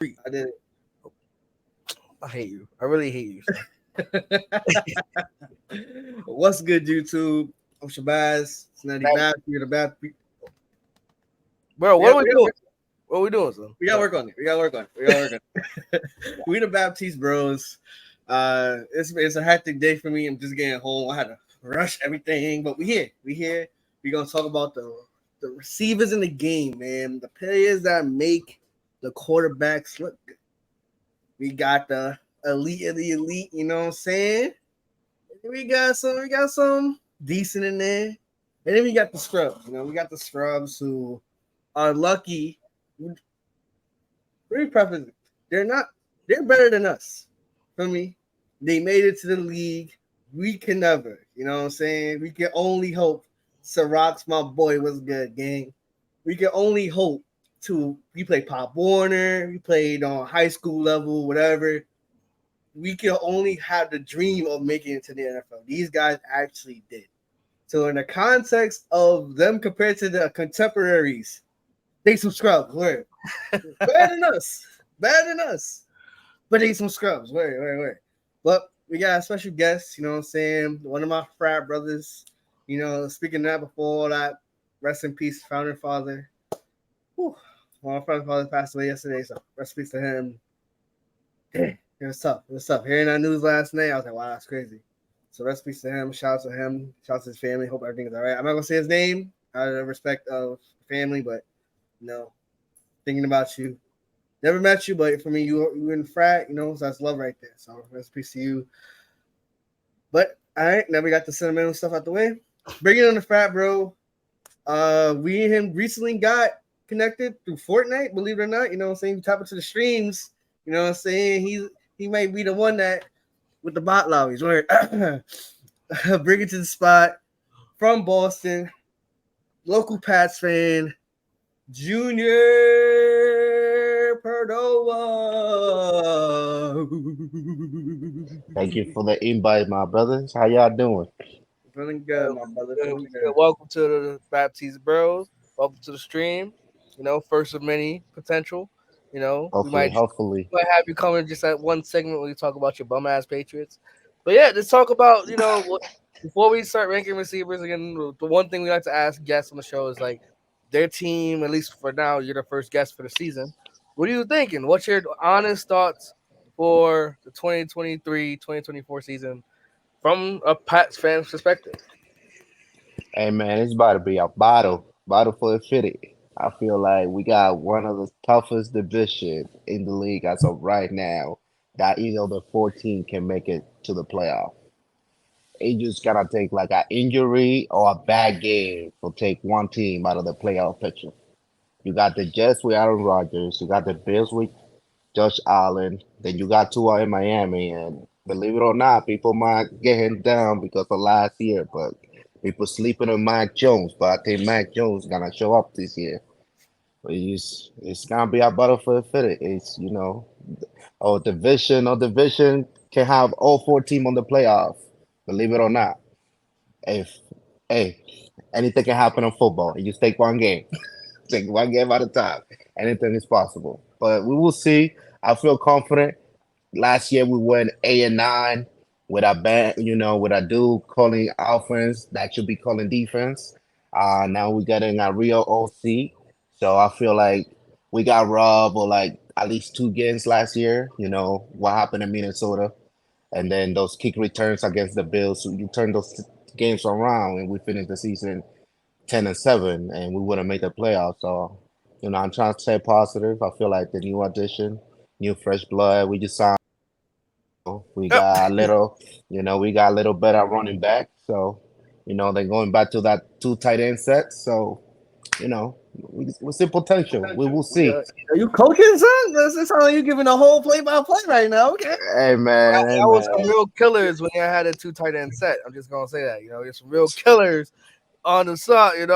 I did. I hate you. I really hate you. What's good, YouTube? I'm Shabazz. It's Natty Bath. We're the Bath. Bro, what are we doing? What are we doing, son? We got to work on it. We the Baptiste Bros. It's a hectic day for me. I'm just getting home. I had to rush everything, but we here. We're gonna talk about the receivers in the game, man. The players that make the quarterbacks look good. We got the elite of the elite. You know what I'm saying? We got some decent in there, and then we got the scrubs. We got the scrubs who are lucky. Very preface. They're better than us. For me, they made it to the league. We can never. You know what I'm saying? We can only hope. Sirach's my boy was good, gang. We can only hope we played Pop Warner. We played on high school level, whatever. We can only have the dream of making it to the NFL. These guys actually did. So in the context of them compared to the contemporaries, they some scrubs. Word. Better than us. But they some scrubs. Word. But we got a special guest, you know what I'm saying? One of my frat brothers. Speaking of that, before all that, rest in peace, founder father. Whew. My founder father passed away yesterday, so rest in peace to him. It was tough. Hearing that news last night, I was like, wow, that's crazy. So rest in peace to him. Shout out to him. Shout out to his family. Hope everything is all right. I'm not going to say his name out of respect of family, but, thinking about you. Never met you, but for me, you were in frat, so that's love right there. So rest in peace to you. But, all right, now we got the sentimental stuff out the way. Bringing on the frat, bro. We and him recently got connected through Fortnite, believe it or not. You know what I'm saying? You tap into the streams. You know what I'm saying? He might be the one that with the bot lobbies. Bring it to the spot from Boston, local Pats fan, Junior Perdova. Thank you for the invite, my brothers. How y'all doing? Feeling good, my brother. Feeling good. Welcome to the Baptiste Bros. Welcome to the stream. First of many potential. Hopefully. We might have you coming just at one segment when we talk about your bum ass Patriots. But yeah, let's talk about before we start ranking receivers again. The one thing we like to ask guests on the show is like their team. At least for now, you're the first guest for the season. What are you thinking? What's your honest thoughts for the 2023-2024 season from a Pats fan perspective? Hey man, it's about to be a battle for the fitty. I feel like we got one of the toughest division in the league as of right now. That either the 14 can make it to the playoff. It just gotta take like an injury or a bad game to take one team out of the playoff picture. You got the Jets with Aaron Rodgers. You got the Bills with Josh Allen. Then you got Tua in Miami. And believe it or not, people might get him down because of last year, but people sleeping on Mac Jones. But I think Mac Jones gonna show up this year. But it's gonna be a battlefield for it. It's division can have all four teams on the playoff. Believe it or not. If hey, anything can happen in football. You just take one game. Take one game at a time. Anything is possible. But we will see. I feel confident. Last year we went 8-9 with a band, with a dude calling offense that should be calling defense. Now we're getting a real OC. So I feel like we got robbed or like at least two games last year. What happened in Minnesota. And then those kick returns against the Bills. So you turn those games around and we finished the season 10-7, and we wouldn't make the playoffs. So, I'm trying to stay positive. I feel like the new addition, new fresh blood. We just signed. We got a little, we got a little better running back. So, they're going back to that two tight end set. So, we see potential. We will see. Are you coaching, son? This sounds like you giving a whole play-by-play right now. Okay. Hey man, That was some real killers when you had a two tight end set. I'm just gonna say that. There's some real killers on the side.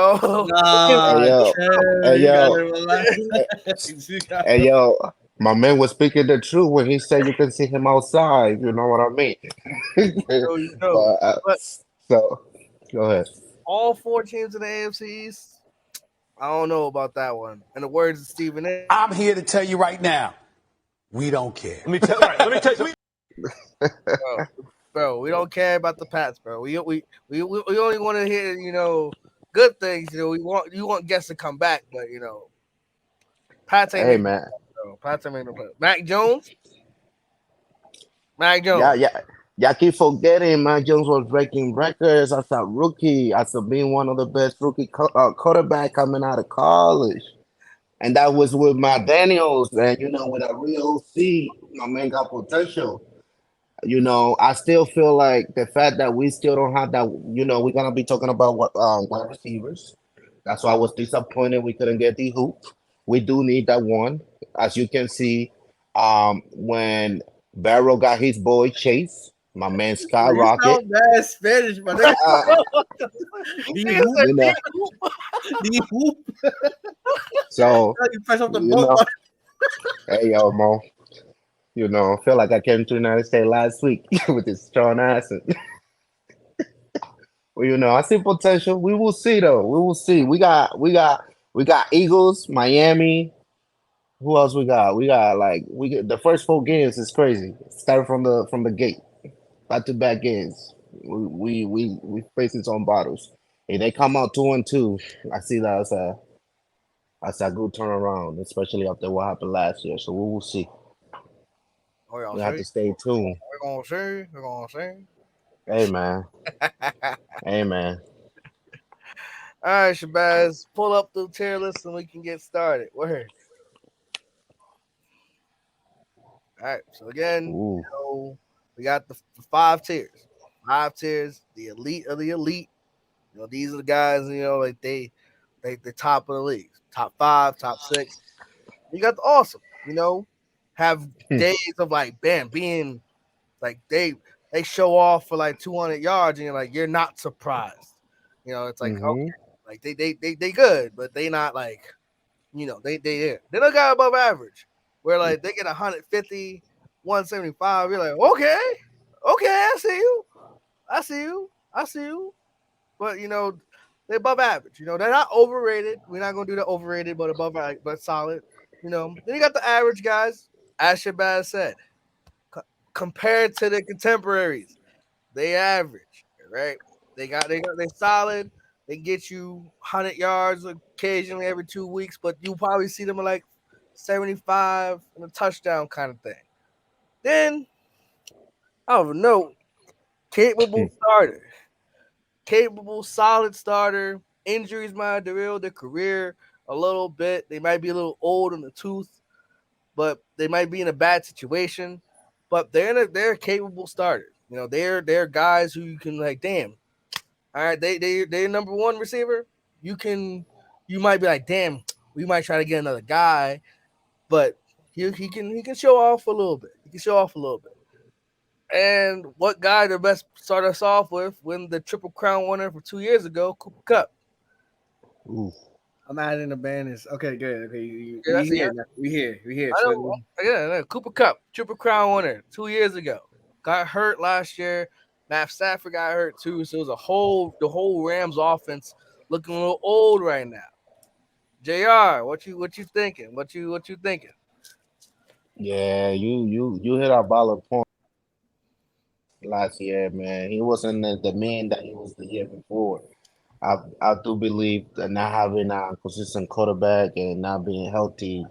Hey yo, my man was speaking the truth when he said you can see him outside. You know what I mean? But, so go ahead. All four teams in the AFC East. I don't know about that one. In the words of Stephen A. I'm here to tell you right now, We don't care. Let me tell you. Bro, we don't care about the Pats, bro. We only want to hear, good things. We want guests to come back, but Pats ain't Hey making man, bro. Pats ain't making no play. Mac Jones. yeah. Y'all keep forgetting Mac Jones was breaking records as a rookie, as a being one of the best rookie quarterback coming out of college. And that was with Matt Daniels, and with a real C, my man got potential. I still feel like the fact that we still don't have that, we're gonna be talking about what wide receivers. That's why I was disappointed we couldn't get the hoop. We do need that one. As you can see, when Barrow got his boy Chase, my man Well, you skyrocket. sound bad Spanish, but nigga. The Nigga hoop, said, You know, the hoop. so You press off the you boat. know, hey yo, Mo. I feel like I came to the United States last week with this strong accent. Well, I see potential. We will see though. We will see. We got Eagles, Miami. Who else we got? We got the first 4 games is crazy. Starting from the gate, back to back games. We facing some battles. If they come out 2-2, I see that as a good turnaround, especially after what happened last year. So we will see. we're We gonna have see. to stay tuned. We're gonna see. Hey man. Hey man. All right, Shabazz, pull up the tier list and we can get started. Word. All right. So again, Ooh. we got the 5 tiers. 5 tiers, the elite of the elite. These are the guys, like they the top of the league. Top 5, top 6. You got the awesome, have days of like bam being like they show off for like 200 yards and you're not surprised. It's like Mm-hmm. okay, like they good, but they not like they don't got above average. Where like they get 150, 175. You're like, okay, I see you. I see you. I see you. But they're above average. They're not overrated. We're not gonna do the overrated, but but solid. Then you got the average guys. As Shabazz said, compared to the contemporaries, they average, right? They solid. They get you 100 yards occasionally every 2 weeks, but you probably see them at like 75 and a touchdown kind of thing. Then I don't know, capable starter, capable solid starter. Injuries might derail their career a little bit. They might be a little old in the tooth, but they might be in a bad situation. But they're capable starters. They're guys who you can like, damn. All right, they're number one receiver. You might be like, damn, we might try to get another guy, but he can show off a little bit. He can show off a little bit. And what guy to best start us off with when the Triple Crown winner for 2 years ago, Cooper Kupp. Ooh. I'm adding the banners. Okay, good. Okay, Yeah, that's we it. here. We here. We here. I So know. Yeah, Cooper Kupp, Triple Crown winner 2 years ago. Got hurt last year. Matt Stafford got hurt too. So it was the whole Rams offense looking a little old right now. JR, what you thinking? What you thinking? Yeah, you hit a valid point last year, man. He wasn't the man that he was the year before. I do believe that not having a consistent quarterback and not being healthy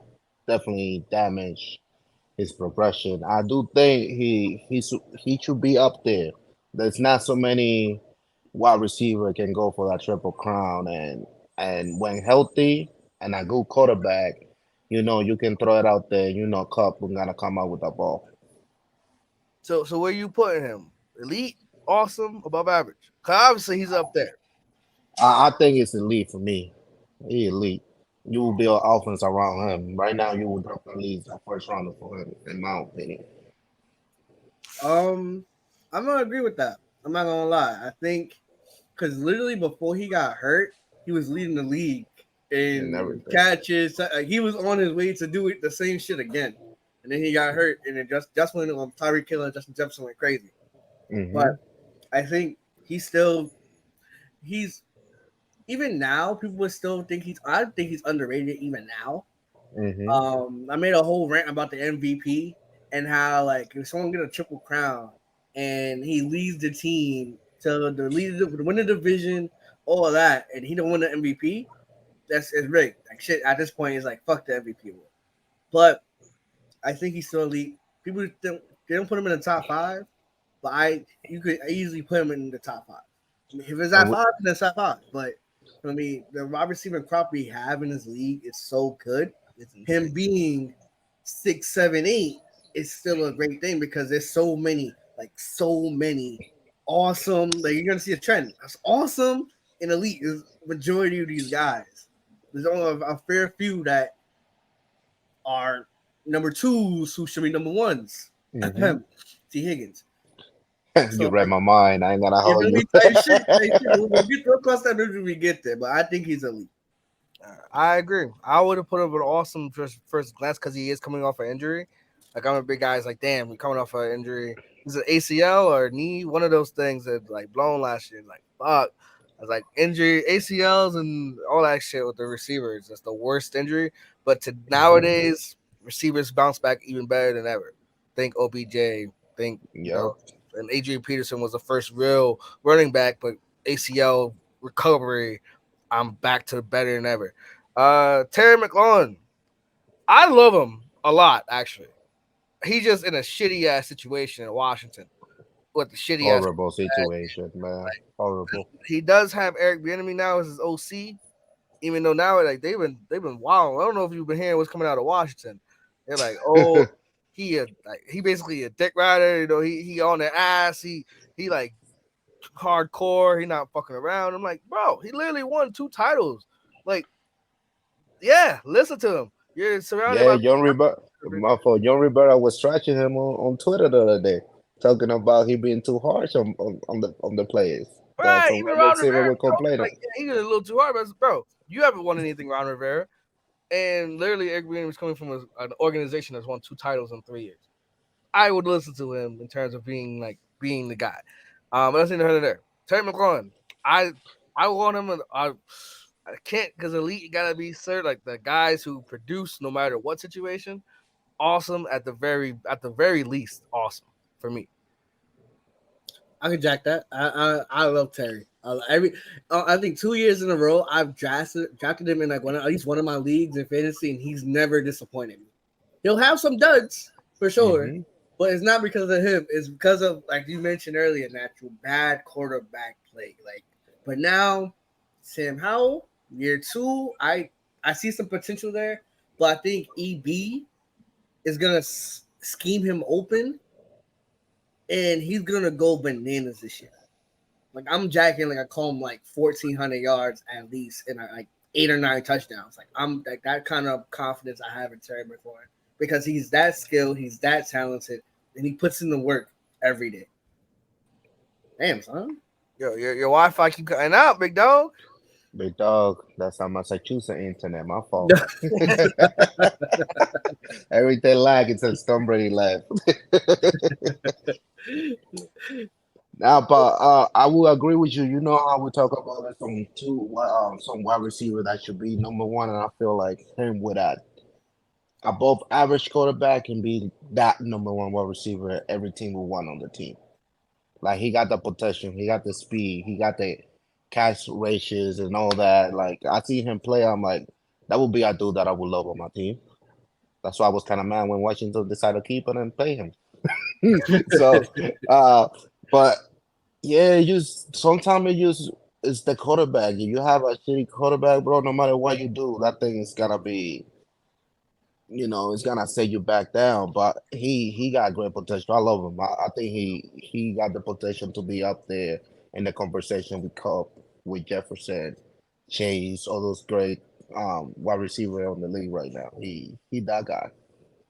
definitely damaged his progression. I do think he should be up there. There's not so many wide receiver can go for that triple crown, and when healthy and a good quarterback, you can throw it out there. Cup is gonna come out with the ball. So where you putting him? Elite, awesome, above average? Cause obviously he's up there. I think it's elite for me. He elite. You will build offense around him. Right now, you would definitely leave the first rounder for him, in my opinion. I'm gonna agree with that. I'm not gonna lie. I think because literally before he got hurt, he was leading the league And in everything. catches. He was on his way to do it the same shit again, and then he got hurt, and then just when Tyreek Hill and Justin Jefferson went crazy. Mm-hmm. But I think he's even now people would still think I think he's underrated even now. Mm-hmm. I made a whole rant about the MVP and how like if someone get a triple crown and he leads the team to win the division, all of that, and he don't win the MVP, it's rigged. Like shit at this point is like fuck the MVP award. But I think he's still elite. People don't put him in the top 5, but you could easily put him in the top 5. I mean, if it's at 5, then it's at 5. But I mean, the wide receiver crop we have in this league is so good. Him being 6, 7, 8 is still a great thing because there's so many awesome. Like you're gonna see a trend. That's awesome and elite is majority of these guys. There's only a fair few that are number 2s who should be number 1s. T. Higgins. You read my mind. I ain't gonna hold you. We'll cross that bridge when we get there, but I think he's elite. I agree. I would have put him an awesome first glance because he is coming off an injury. Like I'm a big guy. It's like, damn, we're coming off an injury. Is it ACL or knee? One of those things that like blown last year. Like fuck. I was like injury, ACLs and all that shit with the receivers. That's the worst injury. But to nowadays, receivers bounce back even better than ever. Think OBJ. Think and Adrian Peterson was the first real running back, but ACL recovery. I'm back to better than ever. Terry McLaurin, I love him a lot, actually. He's just in a shitty ass situation in Washington with the shitty horrible situation, man. Like, horrible. He does have Eric Bieniemy now as his OC, even though now like they've been wild. I don't know if you've been hearing what's coming out of Washington. They're like, oh, he basically a dick rider. You know, he on their ass. He like hardcore. He not fucking around. I'm like, bro, he literally won 2 titles. Like, yeah, listen to him. You're surrounded by John Rivera was trashing him on Twitter the other day, talking about he being too harsh on the players. Right, even Ron Rivera were complaining. Like, yeah, he was a little too hard, but bro, you haven't won anything, Ron Rivera. And literally, Eric Bieniemy was coming from an organization that's won 2 titles in 3 years. I would listen to him in terms of being the guy. But that's neither here nor there. Terry McLaurin, I want him. I can't because elite gotta be certain, like the guys who produce no matter what situation. Awesome at the very least, awesome for me. I can jack that. I love Terry. I think 2 years in a row I've drafted him in like at least one of my leagues in fantasy, and he's never disappointed me. He'll have some duds for sure, but it's not because of him. It's because of, like you mentioned earlier, natural bad quarterback play. Like, but now Sam Howell, year 2, I see some potential there, but I think EB is gonna scheme him open. And he's gonna go bananas this year. Like I'm jacking, like I call him like 1,400 yards at least, and like 8 or 9 touchdowns. Like I'm like that kind of confidence I have in Terry McLaurin because he's that skilled, he's that talented, and he puts in the work every day. Damn, son. Yo, your Wi-Fi keep cutting out, big dog. Big dog, that's our Massachusetts internet. My fault. Everything lag until Tom Brady left. Now, but I will agree with you. You know how we talk about it, some wide receiver that should be number 1, and I feel like him with that above average quarterback can be that number 1 wide receiver every team will want on the team. Like he got the potential, he got the speed, he got the catch ratios and all that. Like I see him play, I'm like, that would be a dude that I would love on my team. That's why I was kind of mad when Washington decided to keep him and pay him. So, but yeah, sometimes it's the quarterback. If you have a shitty quarterback, bro, no matter what you do, that thing is gonna be, it's gonna set you back down. But he got great potential. I love him. I think he got the potential to be up there in the conversation with Kupp, with Jefferson, Chase, all those great wide receiver on the league right now. He that guy,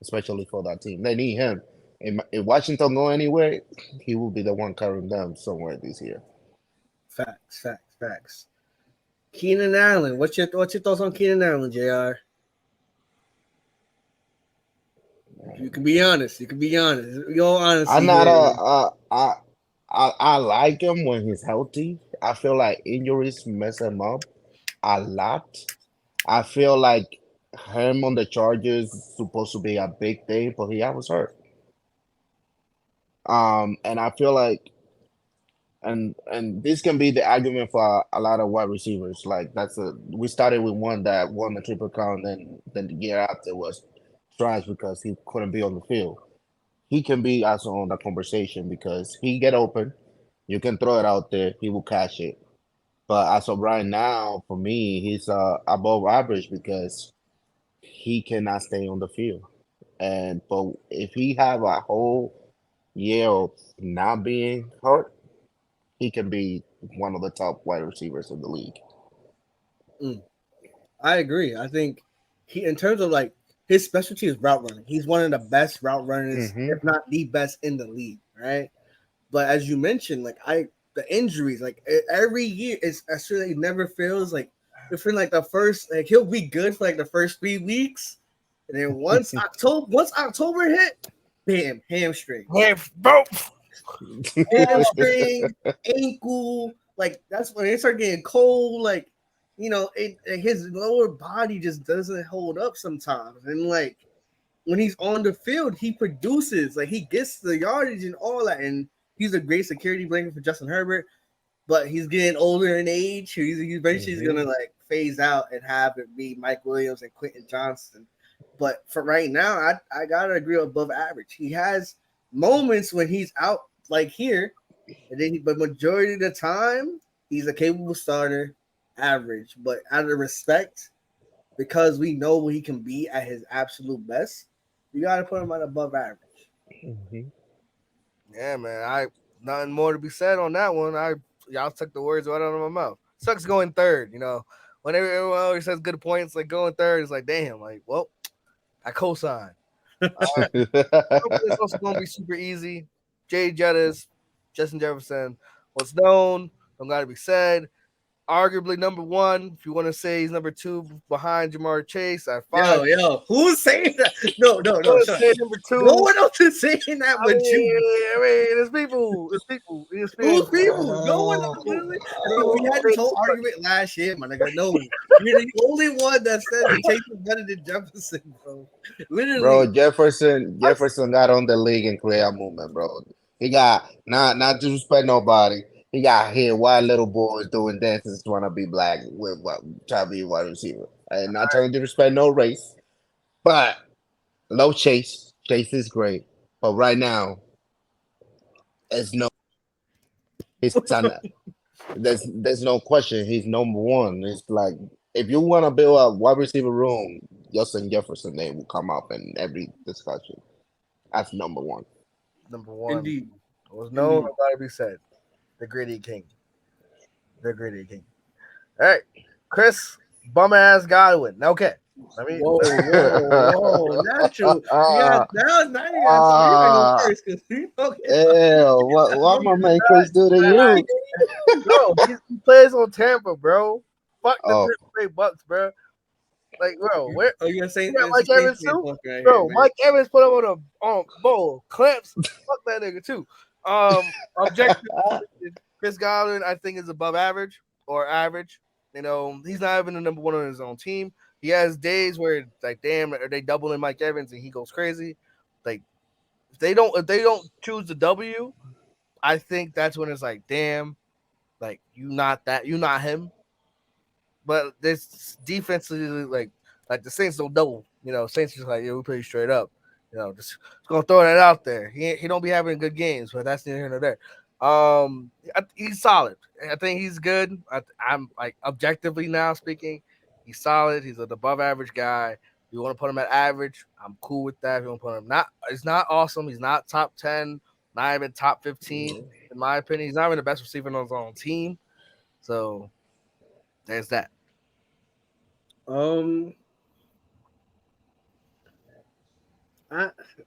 especially for that team. They need him. If Washington go anywhere, he will be the one carrying them somewhere this year. Facts. Keenan Allen, what's your thoughts on Keenan Allen, JR? You can be honest. You're honest. I'm not I like him when he's healthy. I feel like injuries mess him up a lot. I feel like him on the Chargers is supposed to be a big thing, but he was hurt. And I feel like, and this can be the argument for a lot of wide receivers. Like we started with one that won the triple crown, then the year after was trash because he couldn't be on the field. He can be also on the conversation because he get open, you can throw it out there, he will catch it. But as of right now, for me, he's above average because he cannot stay on the field. But if he have a whole year of not being hurt, he can be one of the top wide receivers in the league. I agree. I think in terms of like his specialty is route running. He's one of the best route runners, if not the best in the league, right? But as you mentioned, like the injuries, like every year, it's actually it never feels like for like the first, like he'll be good for like the first 3 weeks, and then once October hit, bam, hamstring, hamstring, ankle, like that's when it start getting cold, like his lower body just doesn't hold up sometimes, and like when he's on the field, he produces, like he gets the yardage and all that, and he's a great security blanket for Justin Herbert, but he's getting older in age. He's eventually gonna like phase out and have it be Mike Williams and Quentin Johnson. But for right now, I gotta agree with above average. He has moments when he's out like here, and then but majority of the time he's a capable starter, average. But out of respect, because we know what he can be at his absolute best, you gotta put him at above average. Yeah, man. Nothing more to be said on that one. Y'all took the words right out of my mouth. Sucks going third, When everyone always says good points, like going third, it's like, damn, like, well, I co-sign. It's also going to be super easy. Jay Jettis, Justin Jefferson, what's known, don't got to be said. Arguably number one, if you want to say he's number two behind Jamar Chase at 5. Yo, who's saying that? No. Say number two. No one else is saying that but you. I mean, there's people. Who's people? No one else. Literally. We had this whole argument last year, man. No, you're the only one that said Chase is better than Jefferson, bro. Literally. Bro, Jefferson got on the league and create a movement, bro. He got not to respect nobody. He got here white little boys doing dances trying to be black with trying to be a wide receiver. And not trying to disrespect no race. But love Chase. Chase is great. But right now, there's no no question. He's number one. It's like if you want to build a wide receiver room, Justin Jefferson name will come up in every discussion. That's number one. Number one. Indeed. There was no about to be said. The gritty king. All right, Chris, bum ass Godwin. Okay. Whoa, not you. Now you got to first because what my man Chris do to you? Bro, he plays on Tampa, bro. Fuck the Tampa Bucks, bro. Like, bro, where? Oh, you're saying Mike Evans too? Right, bro, Mike Evans put him on bowl clamps. Fuck that nigga too. Objective. Chris Godwin, I think, is above average or average. He's not even the number one on his own team. He has days where it's like, damn, are they doubling Mike Evans and he goes crazy? Like, if they don't choose the W, I think that's when it's like, damn, like you not him. But this defensively, like the Saints don't double. Saints just like, yeah, we play straight up. Just gonna throw that out there. He don't be having good games, but that's neither here nor there. He's solid. I think he's good. I'm like objectively now speaking, he's solid. He's an above average guy. If you want to put him at average, I'm cool with that. If you want to put him he's not awesome. He's not top 10, not even top 15 in my opinion. He's not even the best receiver on his own team. So there's that.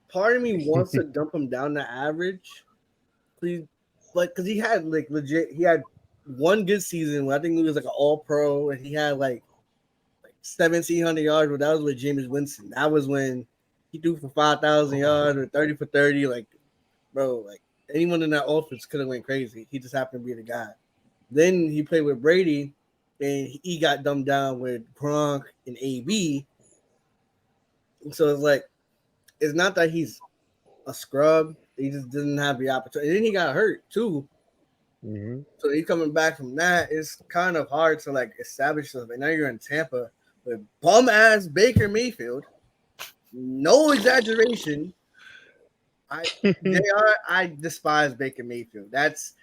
Part of me wants to dump him down to average, please, because he had like legit. He had one good season where I think he was like an All Pro, and he had like 1,700 yards. But that was with Jameis Winston. That was when he threw for 5,000 yards or 30 for 30. Like, bro, like anyone in that offense could have went crazy. He just happened to be the guy. Then he played with Brady, and he got dumbed down with Gronk and AB. So it's like, it's not that he's a scrub. He just didn't have the opportunity. And then he got hurt too. Mm-hmm. So he coming back from that. It's kind of hard to like establish stuff. And now you're in Tampa with bum ass Baker Mayfield. No exaggeration. I despise Baker Mayfield. That's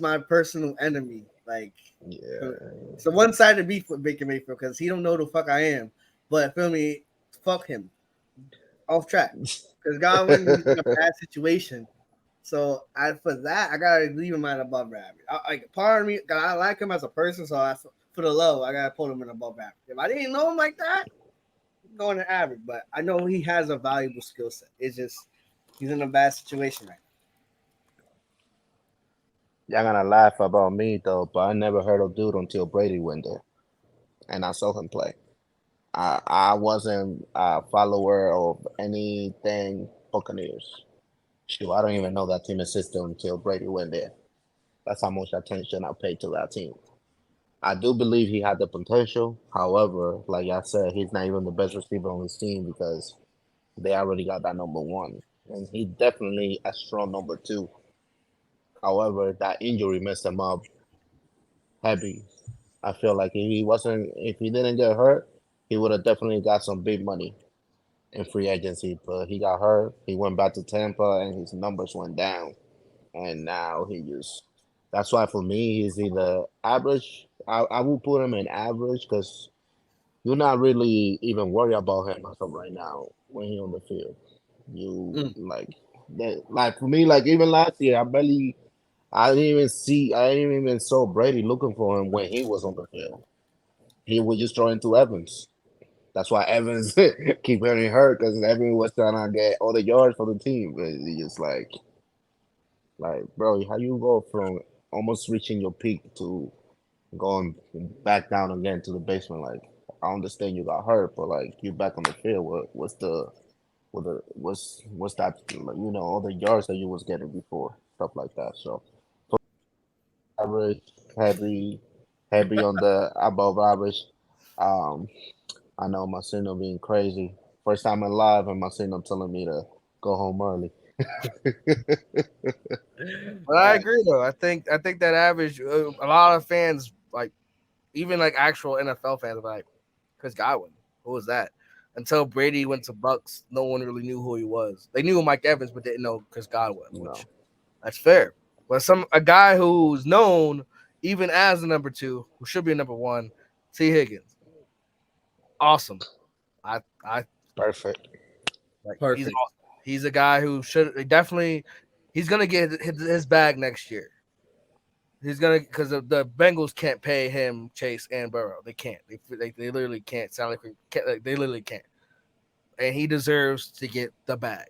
my personal enemy. Like, Yeah. it's a one-sided beef with Baker Mayfield because he don't know the fuck I am. But feel me, fuck him. Off track. Because Godwin is in a bad situation. So for that, I gotta leave him at above average. Part of me, I like him as a person, so for the love, I gotta put him in above average. If I didn't know him like that, I'm going to average. But I know he has a valuable skill set. It's just he's in a bad situation right Y'all gonna laugh about me though, but I never heard of dude until Brady went there, and I saw him play. I wasn't a follower of anything Buccaneers. Shoot, I don't even know that team system until Brady went there. That's how much attention I paid to that team. I do believe he had the potential. However, like I said, he's not even the best receiver on his team because they already got that number one, and he's definitely a strong number two. However, that injury messed him up heavy. I feel like if he didn't get hurt, he would have definitely got some big money in free agency. But he got hurt. He went back to Tampa, and his numbers went down. And now that's why for me, he's either average. I will put him in average because you're not really even worried about him as of right now when he's on the field. You now. like for me, like even last year, I didn't even saw Brady looking for him when he was on the field. He was just throwing to Evans. That's why Evans keep getting hurt because Evans was trying to get all the yards for the team. But he just like, bro, how you go from almost reaching your peak to going back down again to the basement? Like, I understand you got hurt, but like you back on the field. What's that? All the yards that you was getting before, stuff like that. So average, heavy, heavy on the above average. Um, I know Marcino being crazy. First time in live, and Marcino telling me to go home early. But I agree though. I think that average. A lot of fans like even like actual NFL fans are like Chris Godwin. Who was that? Until Brady went to Bucks, no one really knew who he was. They knew Mike Evans, but didn't know Chris Godwin, No. which that's fair. But a guy who's known even as the number two, who should be number one, T. Higgins. Awesome. I Perfect. like Perfect. he's awesome. He's a guy who should definitely he's gonna get his bag next year. He's gonna because the Bengals can't pay him, Chase, and Burrow. They can't. They literally can't. Sound like they literally can't. And he deserves to get the bag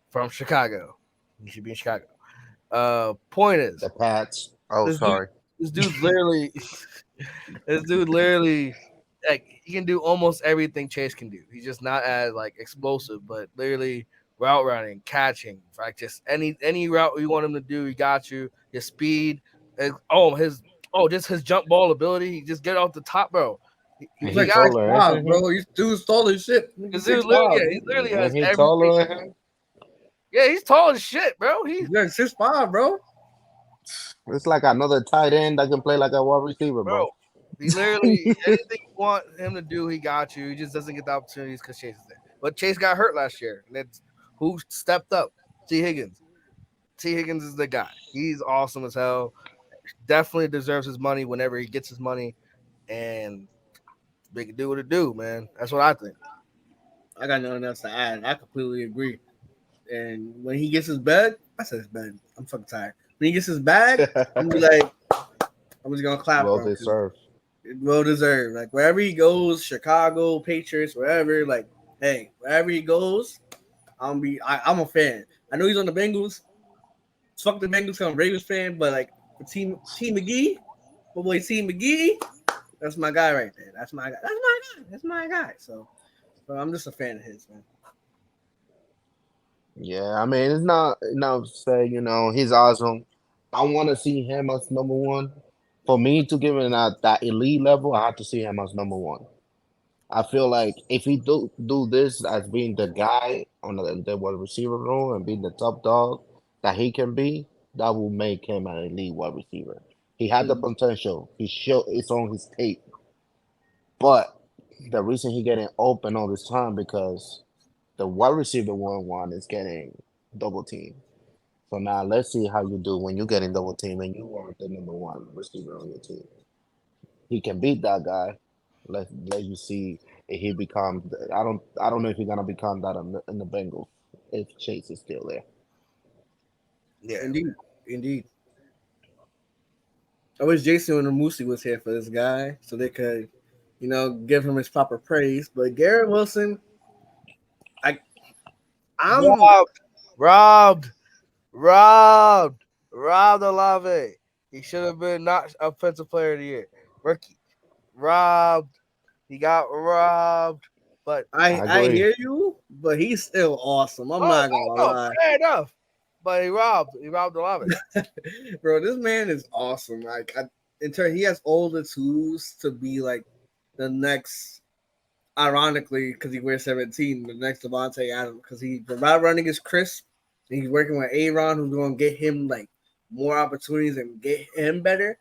from Chicago. He should be in Chicago. Point is, The Pats. Oh, this sorry. dude literally, this dude literally, like he can do almost everything Chase can do. He's just not as like explosive, but literally route running, catching, like just any route you want him to do, he got you. His speed, just his jump ball ability. He just get off the top, bro. And He's he like taller, 6'5", isn't bro. He's dude's tall as shit. Because He's dude, 6'5". he literally he? has And he everything. taller than him. Yeah, he's tall as shit, bro. He's like 6'5", bro. It's like another tight end that can play like a wide receiver, Bro, bro. he literally anything you want him to do, he got you. He just doesn't get the opportunities because Chase is there. But Chase got hurt last year, and it's who stepped up? T. Higgins. T. Higgins is the guy. He's awesome as hell. Definitely deserves his money whenever he gets his money, and they can do what it do, man. That's what I think. I got nothing else to add. I completely agree. And when he gets his bag, I said his bag. I'm fucking tired. When he gets his bag, I'm gonna be like, I'm just gonna clap Well for him. deserved. Well deserved. Like wherever he goes, Chicago, Patriots, wherever. Like, hey, wherever he goes, I'm a fan. I know he's on the Bengals. Fuck the Bengals, I'm a Ravens fan, but like for T McGee, my boy T McGee, that's my guy right there. That's my guy. That's my guy. So I'm just a fan of his, man. Yeah, I mean, it's not enough to say, he's awesome. I want to see him as number one. For me to give him that elite level, I have to see him as number one. I feel like if he do this as being the guy on the wide receiver room and being the top dog that he can be, that will make him an elite wide receiver. He had the potential. He showed it's on his tape. But the reason he getting open all this time because the wide receiver one is getting double team. So now let's see how you do when you get in double team and you are the number one receiver on your team. He can beat that guy. Let you see if he becomes. I don't know if he's gonna become that in the Bengals if Chase is still there. Yeah, Indeed. I wish Jason and Ramusi was here for this guy so they could, give him his proper praise. But Garrett Wilson, I'm robbed Olave. He should have been not offensive player of the year. Rookie robbed. He got robbed. But I hear you, but he's still awesome. I'm not gonna lie. Fair enough. But he robbed Olave. Bro, this man is awesome. Like, in turn, he has all the tools to be like the next. Ironically, because he wears 17, the next Davante Adams, because the route running is crisp. And he's working with Aaron, who's going to get him like more opportunities and get him better.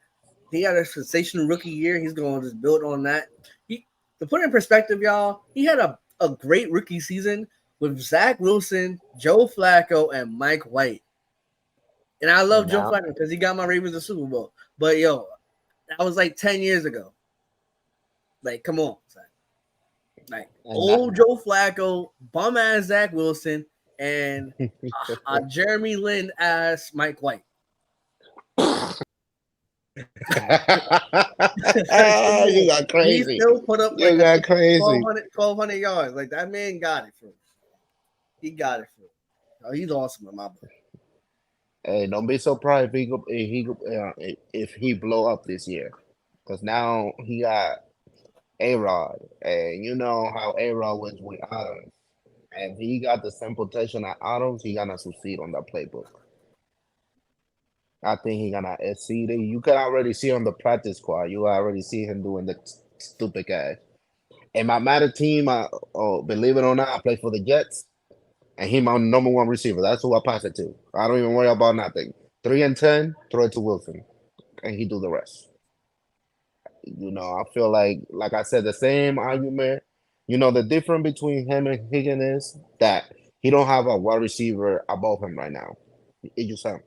He had a sensational rookie year. He's going to just build on that. To put it in perspective, y'all, he had a great rookie season with Zach Wilson, Joe Flacco, and Mike White. And I love Joe Flacco because he got my Ravens the Super Bowl. But yo, that was like 10 years ago. Like, come on, son. Like old Joe Flacco, bum ass Zach Wilson, and Jeremy Lin ass Mike White. You got crazy. He still put up you got crazy. 1,200 yards. Like that man got it for him. He got it for him. Oh, he's awesome in my book. Hey, don't be surprised if he blow up this year, because now he got A-Rod, and you know how A-Rod was with Adams, and he got the same potential at Adams. He gonna succeed on that playbook. I think he gonna exceed it. You can already see on the practice squad. You already see him doing the stupid guy. And my matter team, believe it or not, I play for the Jets, and he's my number one receiver. That's who I pass it to. I don't even worry about nothing. 3 and 10, throw it to Wilson, and he do the rest. I feel like I said, the same argument. The difference between him and Higgins is that he don't have a wide receiver above him right now. It just him.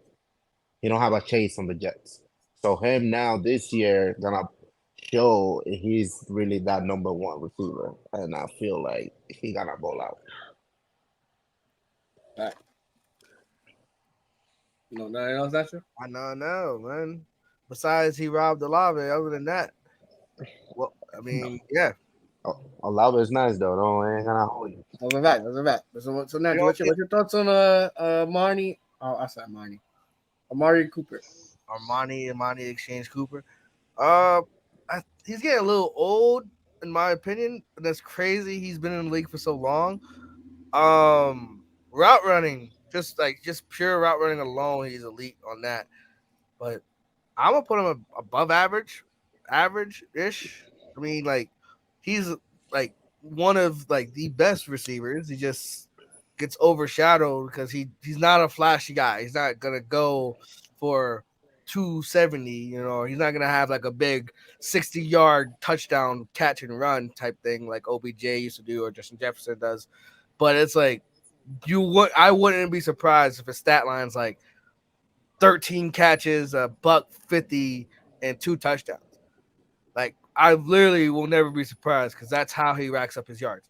He don't have a Chase on the Jets. So him now this year gonna show he's really that number one receiver, and I feel like he gonna ball out. Right. Nothing else, that's true? I know, man. Besides, he robbed Olave. Other than that, well, I mean, yeah. Olave is nice though. I ain't gonna hold you. That's a fact. So now, what's your thoughts on Marnie? Oh, I said Marnie. Amari Cooper. Armani exchange Cooper. He's getting a little old, in my opinion. But that's crazy. He's been in the league for so long. Route running, just pure route running alone, he's elite on that. But I'm gonna put him above average-ish. I mean, like, he's like one of like the best receivers. He just gets overshadowed because he's not a flashy guy. He's not gonna go for 270. He's not gonna have like a big 60-yard touchdown catch and run type thing like OBJ used to do or Justin Jefferson does. But it's like I wouldn't be surprised if his stat line's like 13 catches, $150, and 2 touchdowns. Like, I literally will never be surprised because that's how he racks up his yards.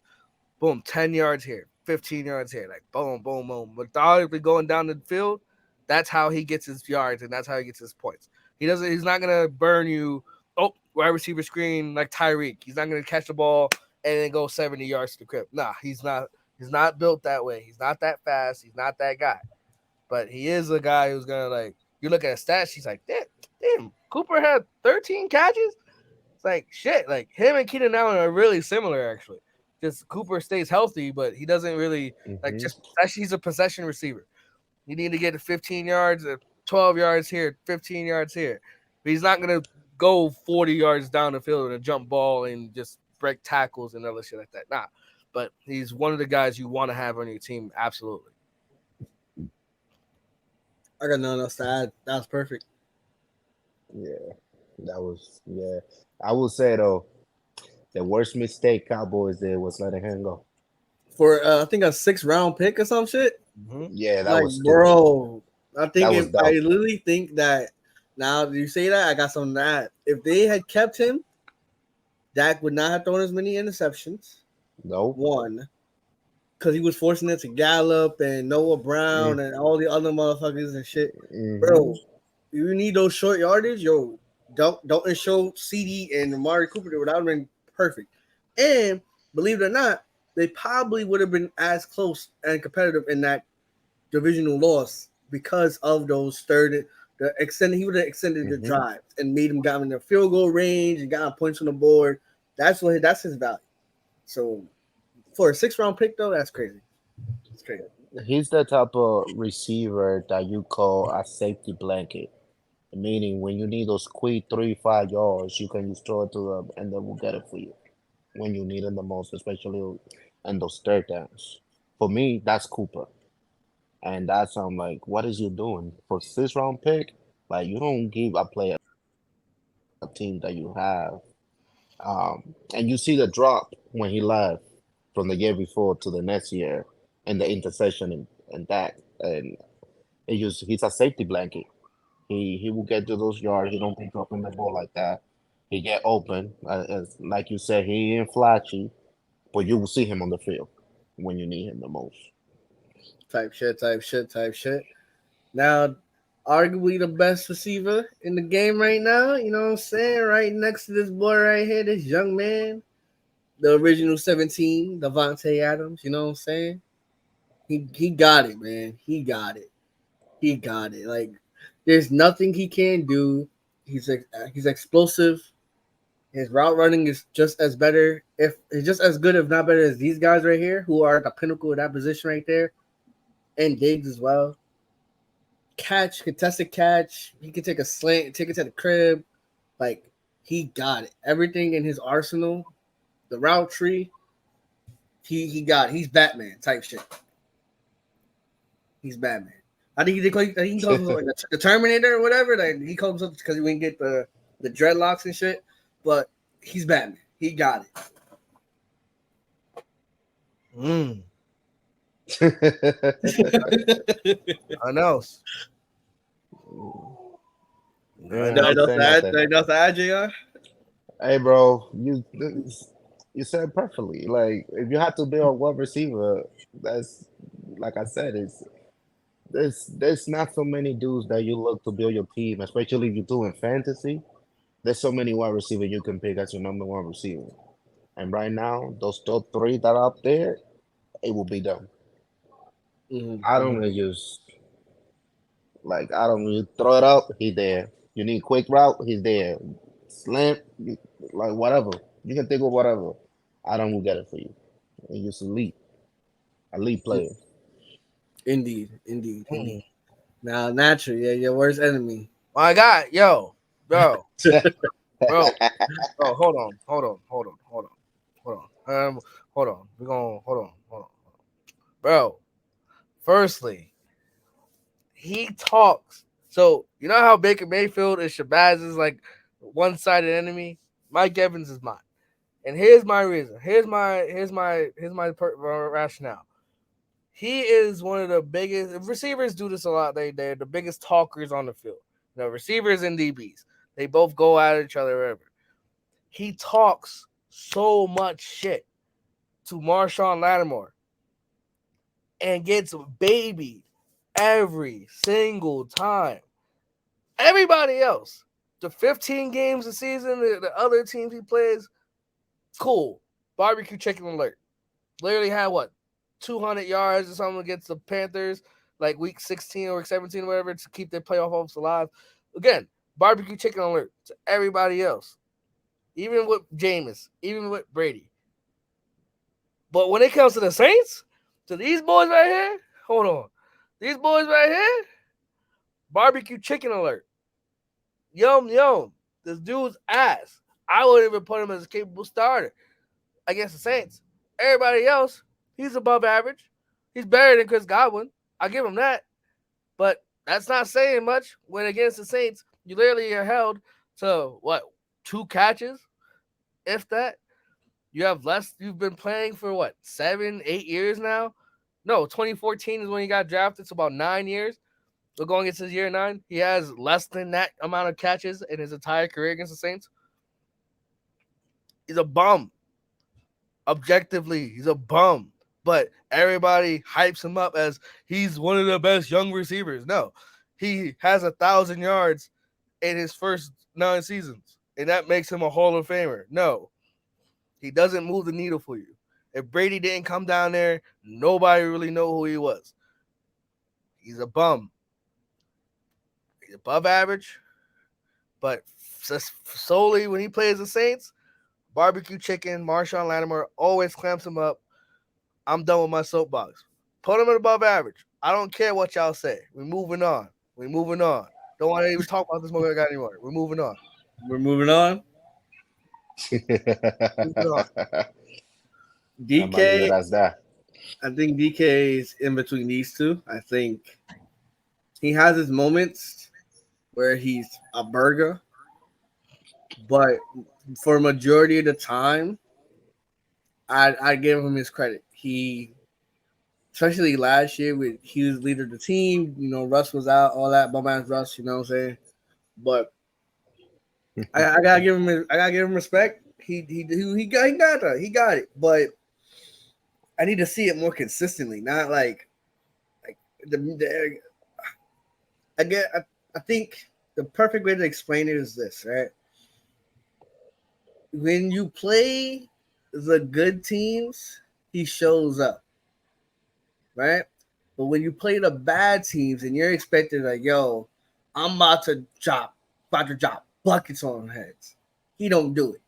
Boom, 10 yards here, 15 yards here, like boom, boom, boom. Methodically going down the field, that's how he gets his yards and that's how he gets his points. He's not gonna burn you. Oh, wide receiver screen like Tyreek. He's not gonna catch the ball and then go 70 yards to the crib. Nah, he's not. He's not built that way. He's not that fast. He's not that guy. But he is a guy who's gonna, like, you look at his stats. He's like, damn, Cooper had 13 catches. It's like shit. Like, him and Keenan Allen are really similar actually. Just Cooper stays healthy, but he doesn't really he's a possession receiver. You need to get to 15 yards, 12 yards here, 15 yards here. But he's not gonna go 40 yards down the field with a jump ball and just break tackles and other shit like that. Nah, but he's one of the guys you want to have on your team. Absolutely. I got nothing else to add. That was perfect. Yeah, that was yeah. I will say though, the worst mistake Cowboys did was letting him go. For I think a 6th-round pick or some shit. Mm-hmm. Yeah, that Like, was stupid. bro, I think That was if I dumb. literally think that now that you say that, I got something to add. If they had kept him, Dak would not have thrown as many interceptions. Nope. One, because he was forcing it to Gallup and Noah Brown and all the other motherfuckers and shit. Bro, you need those short yardage, yo. Don't show Ceedee and Amari Cooper. That would have been perfect. And believe it or not, they probably would have been as close and competitive in that divisional loss because of those third. He would have extended the drive and made him got in the field goal range and got points on the board. That's his value. So for a 6th-round pick though, that's crazy. It's crazy. He's the type of receiver that you call a safety blanket. Meaning when you need those quick 3-5 yards, you can just throw it to them and they will get it for you when you need it the most, especially in those third downs. For me, that's Cooper. And that's I'm like, what is you doing? For 6th-round pick, like you don't give a player a team that you have. And you see the drop when he left from the year before to the next year and the interception and that. And he's a safety blanket. He will get to those yards. He don't pick up in the ball like that. He get open. Like you said, he ain't flashy, but you will see him on the field when you need him the most. Type shit. Now, arguably the best receiver in the game right now. You know what I'm saying? Right next to this boy right here, this young man, the original 17, Davante Adams. You know what I'm saying? He got it, man. He got it. Like, there's nothing he can't do. He's explosive. His route running is just as better, if it's just as good, if not better, as these guys right here, who are at the pinnacle of that position right there, and Diggs as well. Contested catch. He can take a slant, take it to the crib. Like, he got it. Everything in his arsenal, the route tree, he got it. He's Batman type shit. He's Batman. I think he calls himself like the Terminator or whatever. Like, he calls himself because he wouldn't get the dreadlocks and shit. But he's Batman. He got it. I know. JR? Hey, bro, you said it perfectly. Like, if you have to build one receiver, that's like I said, there's not so many dudes that you look to build your team, especially if you're doing fantasy. There's so many wide receivers you can pick as your number one receiver. And right now, those top 3 that are up there, it will be them. I don't just you throw it up, he's there. You need quick route, he's there. Slant, like whatever. You can think of whatever. I don't will get it for you. He's just elite player. Indeed. Now, naturally, your worst enemy. My God, bro. Hold on. Bro, firstly, he talks. So, you know how Baker Mayfield and Shabazz is like one-sided enemy? Mike Evans is mine. And here's my reason. Here's my rationale. He is one of the biggest receivers. Do this a lot. They're the biggest talkers on the field. You know, receivers and DBs. They both go at each other wherever. He talks so much shit to Marshawn Lattimore and gets babied every single time. Everybody else, the 15 games a season, the other teams he plays, cool. Barbecue chicken alert. Literally had 200 yards or something against the Panthers, like week 16 or 17 or whatever, to keep their playoff hopes alive. Again, barbecue chicken alert to everybody else, even with Jameis, even with Brady. But when it comes to the Saints, to these boys right here, hold on. These boys right here, barbecue chicken alert. Yum. This dude's ass. I wouldn't even put him as a capable starter. against the Saints. Everybody else, he's above average. He's better than Chris Godwin. I give him that. But that's not saying much when against the Saints, you literally are held to what, 2 catches, if that. You have less. You've been playing for what, 7, 8 years now? No, 2014 is when he got drafted. So about 9 years. So going into year 9, he has less than that amount of catches in his entire career against the Saints. He's a bum. Objectively, he's a bum. But everybody hypes him up as he's one of the best young receivers. No, he has 1,000 yards in his first 9 seasons, and that makes him a Hall of Famer. No, he doesn't move the needle for you. If Brady didn't come down there, nobody really know who he was. He's a bum. He's above average, but solely when he plays the Saints, barbecue chicken, Marshawn Lattimore always clamps him up. I'm done with my soapbox. Put him at above average. I don't care what y'all say. We're moving on. Don't want to even talk about this movie guy anymore. We're moving on. Moving on. DK. I think DK is in between these two. I think he has his moments where he's a burger, but for a majority of the time, I give him his credit. He, especially last year, he was leader of the team. You know, Russ was out, all that bum ass Russ. You know what I'm saying? But I gotta give him respect. He got that. He got it. But I need to see it more consistently. Not like I think the perfect way to explain it is this, right? When you play the good teams, he shows up, right? But when you play the bad teams and you're expecting like, yo, I'm about to drop buckets on heads, he don't do it.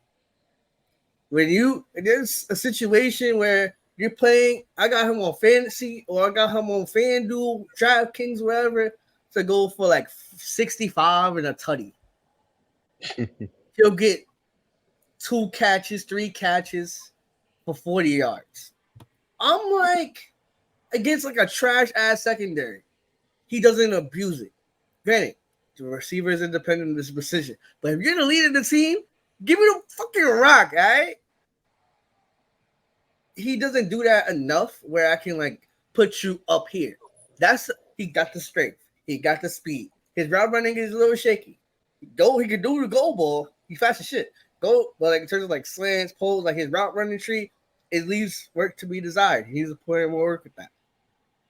When there's a situation where you're playing, I got him on fantasy or I got him on FanDuel, DraftKings, whatever, to go for like 65 and a tutty. He'll get 2 catches, 3 catches for 40 yards. I'm like, against like a trash ass secondary, he doesn't abuse it. Granted, the receiver is independent of this position, but if you're the leader of the team, give me the fucking rock, all right? He doesn't do that enough where I can like put you up here. He got the strength, he got the speed. His route running is a little shaky. He can do the goal ball. He fast as shit. But like in terms of like slants, pulls, like his route running tree, it leaves work to be desired. He needs to put in more work with that.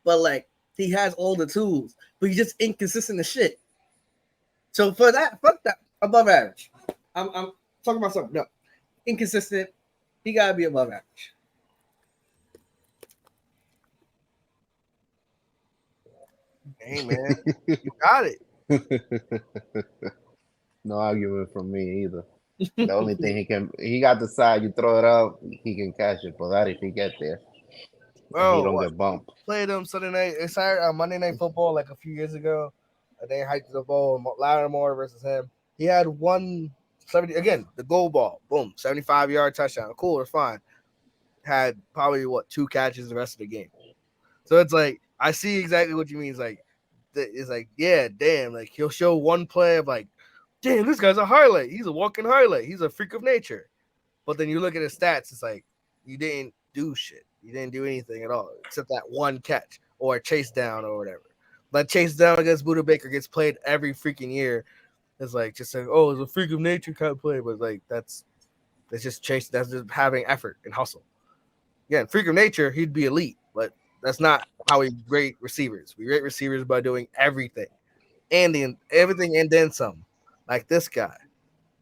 But like he has all the tools, but he's just inconsistent as shit. So for that, fuck that, above average. I'm talking about something. No, inconsistent. He gotta be above average. Hey man, you got it. No argument from me either. The only thing he got the side, you throw it up, he can catch it. But that if he get there, Bro, he don't get bumped. Played him Monday Night Football like a few years ago. They hyped the ball, Lattimore versus him. He had 170 again, the goal ball, boom, 75-yard touchdown. Cool, it's fine. Had probably 2 catches the rest of the game. So it's like I see exactly what you mean. It's like yeah, damn. Like he'll show one play of like, damn, this guy's a highlight. He's a walking highlight. He's a freak of nature. But then you look at his stats, it's like you didn't do shit. You didn't do anything at all except that one catch or a chase down or whatever. Like chase down against Buda Baker gets played every freaking year. It's like just like, oh, it's a freak of nature kind of play, but like that's just chase. That's just having effort and hustle. Again, freak of nature, he'd be elite, but that's not how we rate receivers. We rate receivers by doing everything and everything and then some. Like this guy,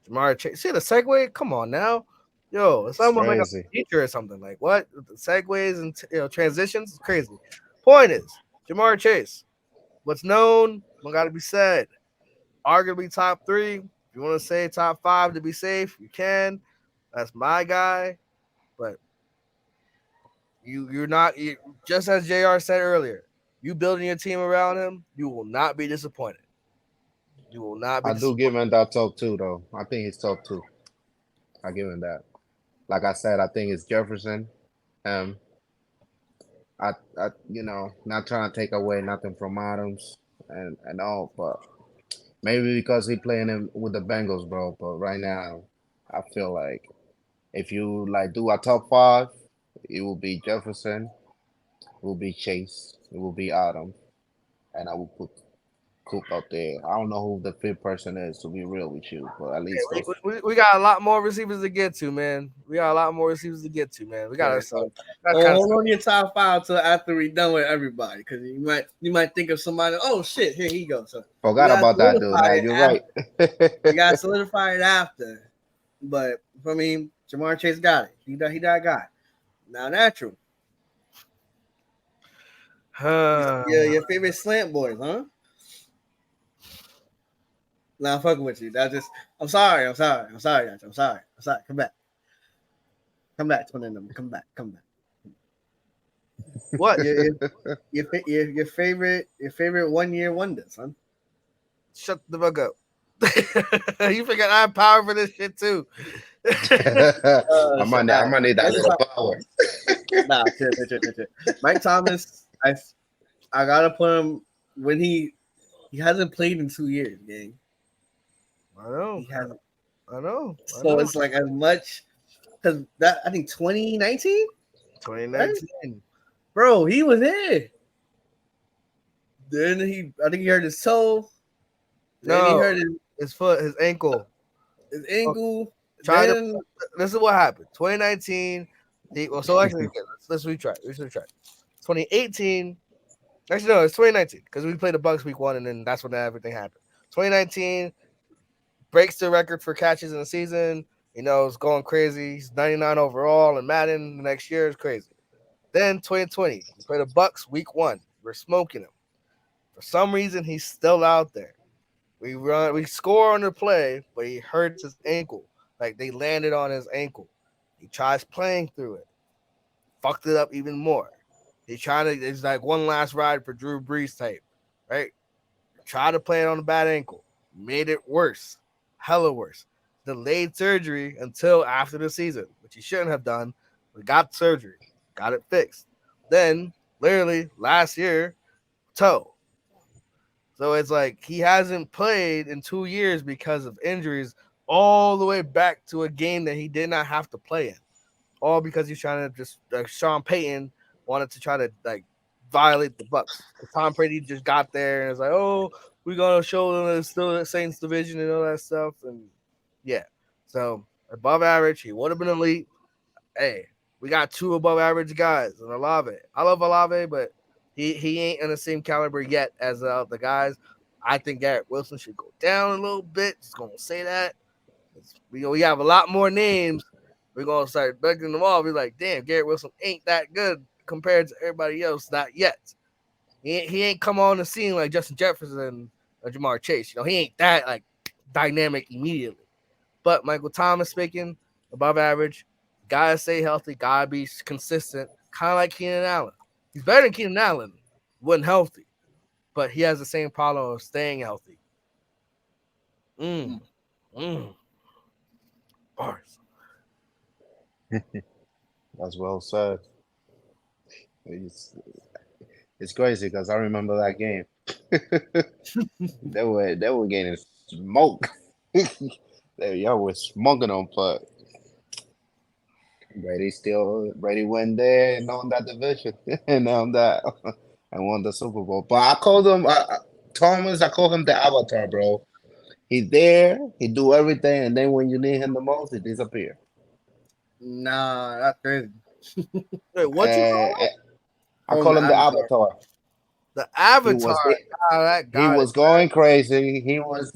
Jamar Chase. See the segue? Come on now. Yo, it's almost like a teacher or something. Like what? The segues and transitions is crazy. Point is, Jamar Chase. What's known, what got to be said. Arguably top 3. If you want to say top 5 to be safe, you can. That's my guy. But you're not, just as JR said earlier, you building your team around him, you will not be disappointed. You will not be I do give him that top 2, though. I think he's top 2. I give him that. Like I said, I think it's Jefferson. Um, not trying to take away nothing from Adams and all, but maybe because he playing him with the Bengals, bro. But right now, I feel like if you like do a top five, it will be Jefferson, it will be Chase, it will be Adams, and I will put Coop out there. I don't know who the fifth person is, to be real with you, but at least those. We got a lot more receivers to get to, man. We got a lot more receivers to get to, man. We got Okay, to so that's kind of hold on your top five till after we done with everybody, because you might think of somebody. Oh shit, here he goes. So we Forgot gotta about that dude. solidify Now it you're after. right. We gotta solidify it after. But I mean, Jamar Chase got it. He that guy. Now natural. Your favorite slant boys, huh? Nah, I'm fucking with you. That's just. I'm sorry. Come back, twin of them. Come back. what? Your favorite 1 year wonders, huh? Shut the fuck up. You forgot I have power for this shit too. I might need that little power. Nah, chill. Mike Thomas, I gotta put him when he hasn't played in 2 years, gang. I know. He hasn't. I know. So it's like as much because that I think 2019, 2019. Right? Bro, he was there. Then I think he hurt his toe. Then he hurt his foot, his ankle. His ankle. This is what happened. 2019. Actually, let's retry. 2018. Actually, no, it's 2019 because we played the Bucks week 1, and then that's when everything happened. 2019 breaks the record for catches in the season. It's going crazy. He's 99 overall in Madden. The next year is crazy. Then 2020, we play the Bucks week 1. We're smoking him. For some reason, he's still out there. We score on the play, but he hurts his ankle. Like they landed on his ankle. He tries playing through it. Fucked it up even more. It's like one last ride for Drew Brees type, right? Tried to play it on a bad ankle. Made it worse. Hella worse. Delayed surgery until after the season, which he shouldn't have done. We got surgery. Got it fixed. Then, literally, last year, toe. So it's like he hasn't played in 2 years because of injuries all the way back to a game that he did not have to play in. All because he's trying to just Sean Payton wanted to try to violate the Bucks. Tom Brady just got there and it's like, oh, we're gonna show them it's still the Saints division and all that stuff. And yeah. So above average, he would have been elite. Hey, we got 2 above average guys and Olave. I love Olave, but he ain't in the same caliber yet as the guys. I think Garrett Wilson should go down a little bit. Just gonna say that. We have a lot more names. We're gonna start begging them all. Be like, damn, Garrett Wilson ain't that good compared to everybody else. Not yet. He ain't come on the scene like Justin Jefferson or Jamar Chase. He ain't that like dynamic immediately. But Michael Thomas speaking, above average. Gotta stay healthy. Gotta be consistent. Kind of like Keenan Allen. He's better than Keenan Allen when healthy, but he has the same problem of staying healthy. Bars. That's well said. It's crazy because I remember that game. they were getting smoked. Y'all were smoking them, but Brady went there and won that division and and won the Super Bowl. But I called him Thomas. I call him the Avatar, bro. He's there. He do everything, and then when you need him the most, he disappear. Nah, that's crazy. Wait, what you call him? I call him the Avatar. The Avatar. He was going crazy. He was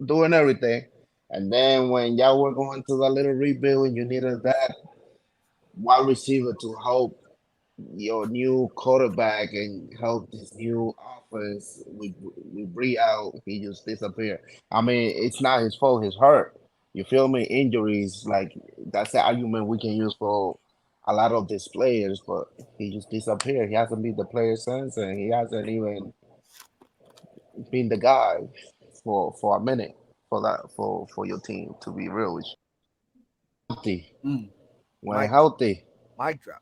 doing everything. And then when y'all were going to the little rebuild and you needed that wide receiver to help your new quarterback and help this new offense we breathe out, he just disappeared. I mean, it's not his fault, he's hurt. You feel me? Injuries, like that's the argument we can use for a lot of these players, but he just disappeared. He hasn't been the player since, and he hasn't even been the guy for a minute for your team. To be real with you. healthy, when Mic, healthy, mic drop.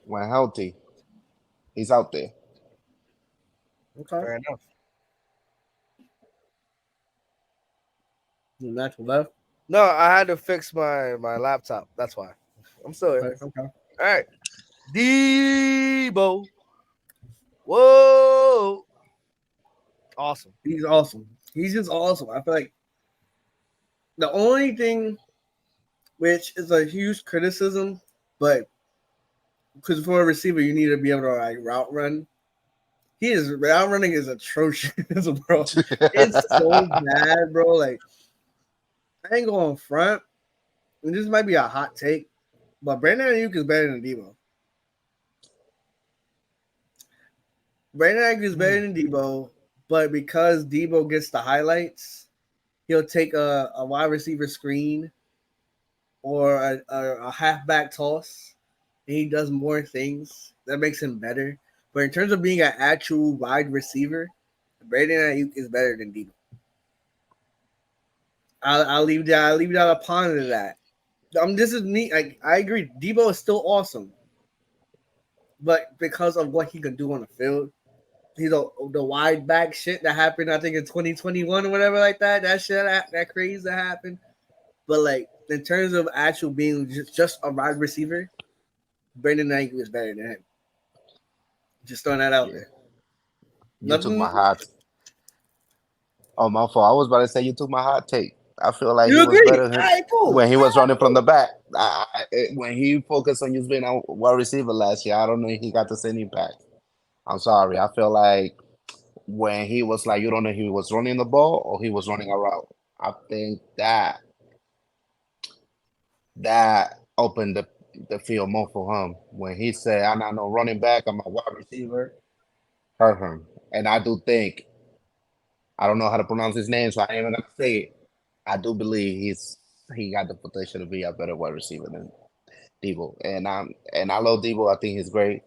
when healthy, he's out there. Okay. Fair enough. Natural left. No, I had to fix my laptop. That's why. I'm still here. Okay. All right. Deebo. Whoa. Awesome. He's awesome. He's just awesome. I feel like the only thing, which is a huge criticism, but because for a receiver, you need to be able to like route run. His route running is atrocious, bro. It's so bad, bro. Like I ain't going front, and this might be a hot take, but Brandon Ayuk is better than Deebo. Brandon Ayuk is better than Deebo, but because Deebo gets the highlights, he'll take a wide receiver screen or a halfback toss, and he does more things that makes him better. But in terms of being an actual wide receiver, Brandon Ayuk is better than Deebo. I'll leave that upon to that. This is me. I agree. Deebo is still awesome, but because of what he can do on the field, he's the wide back shit that happened. I think in 2021 or whatever like that. That shit that crazy that happened. But like in terms of actual being just a wide receiver, Brandon Ayuk is better than him. Just throwing that out there. You took my hot. Oh, my fault. I was about to say you took my hot take. I feel like You he was agree? better than Right, cool. when he was running from the back. When he focused on just being a wide receiver last year, I don't know if he got the same impact. I'm sorry. I feel like when he was like, you don't know if he was running the ball or he was running a route. I think that opened the field more for him. When he said, I'm not no running back, I'm a wide receiver, hurt him. And I do think, I don't know how to pronounce his name, so I ain't even gonna say it. I do believe he got the potential to be a better wide receiver than Deebo. And I love Deebo. I think he's great.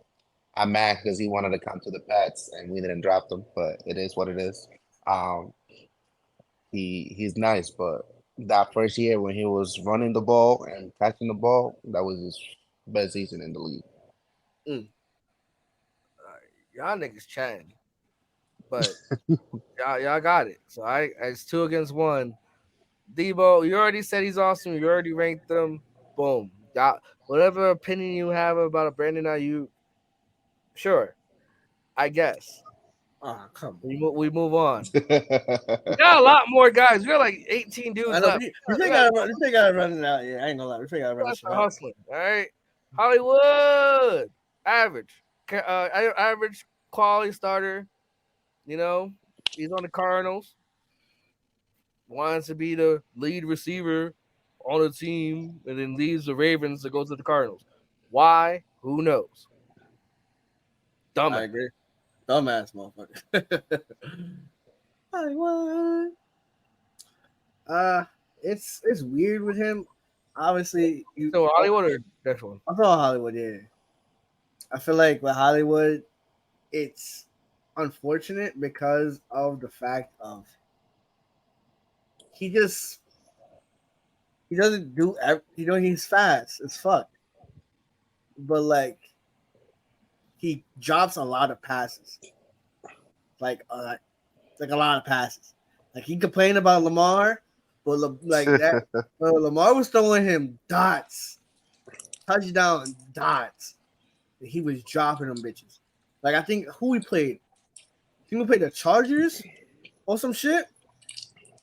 I'm mad because he wanted to come to the Pats and we didn't draft him, but it is what it is. Um, he's nice, but that first year when he was running the ball and catching the ball, that was his best season in the league. Y'all niggas chatting, but y'all got it. So it's 2 against 1. Deebo, you already said he's awesome. You already ranked him. Boom. Whatever opinion you have about a Brandon Ayuk, sure, I guess. Come on. We move on. We got a lot more guys. We got like 18 dudes I know. left. We gotta run it out. Yeah, I ain't gonna lie. We gotta run it Start out. hustling. All right. Hollywood. Average. Average quality starter. You know, he's on the Cardinals. Wants to be the lead receiver on the team and then leaves the Ravens to go to the Cardinals. Why? Who knows? I Dumbass. agree. Dumbass motherfucker. Hollywood. It's weird with him. Obviously, So Hollywood or next one? I'm from Hollywood. Yeah, I feel like with Hollywood, it's unfortunate because of the fact of he doesn't do he's fast as fuck, but like he drops a lot of passes, like a lot of passes. Like he complained about Lamar, but Lamar was throwing him dots, touchdown dots. And he was dropping them bitches. Like I think who we played. I think we played the Chargers or some shit.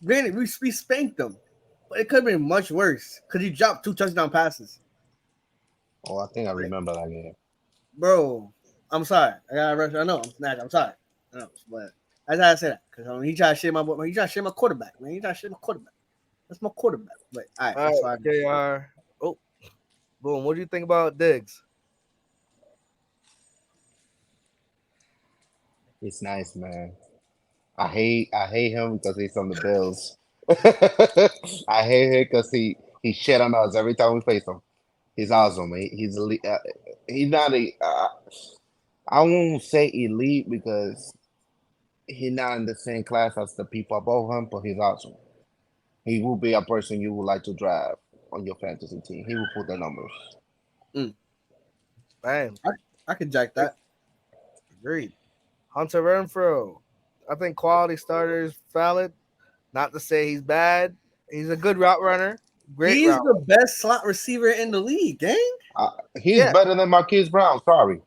Granted, we spanked them, but it could have been much worse because he dropped 2 touchdown passes. Oh, I think I remember that game. Bro, I'm sorry. I got to rush. I know. I'm sorry. I know, but that's how I say that because he tried to share my boy. He tried to share my quarterback, man. He tried to share my quarterback. That's my quarterback. But all right, All right, JR. Oh, boom. What do you think about Diggs? He's nice, man. I hate him because he's on the Bills. I hate him because he shit on us every time we face him. He's awesome. He's elite. He's not I won't say elite because he's not in the same class as the people above him, but he's awesome. He will be a person you would like to draft on your fantasy team. He will put the numbers. Man, I could jack that. agreed. Hunter Renfrow. I think quality starter is valid. Not to say he's bad. He's a good route runner. Great He's route. the best slot receiver in the league, gang. He's Yeah. better than Marquise Brown. Sorry,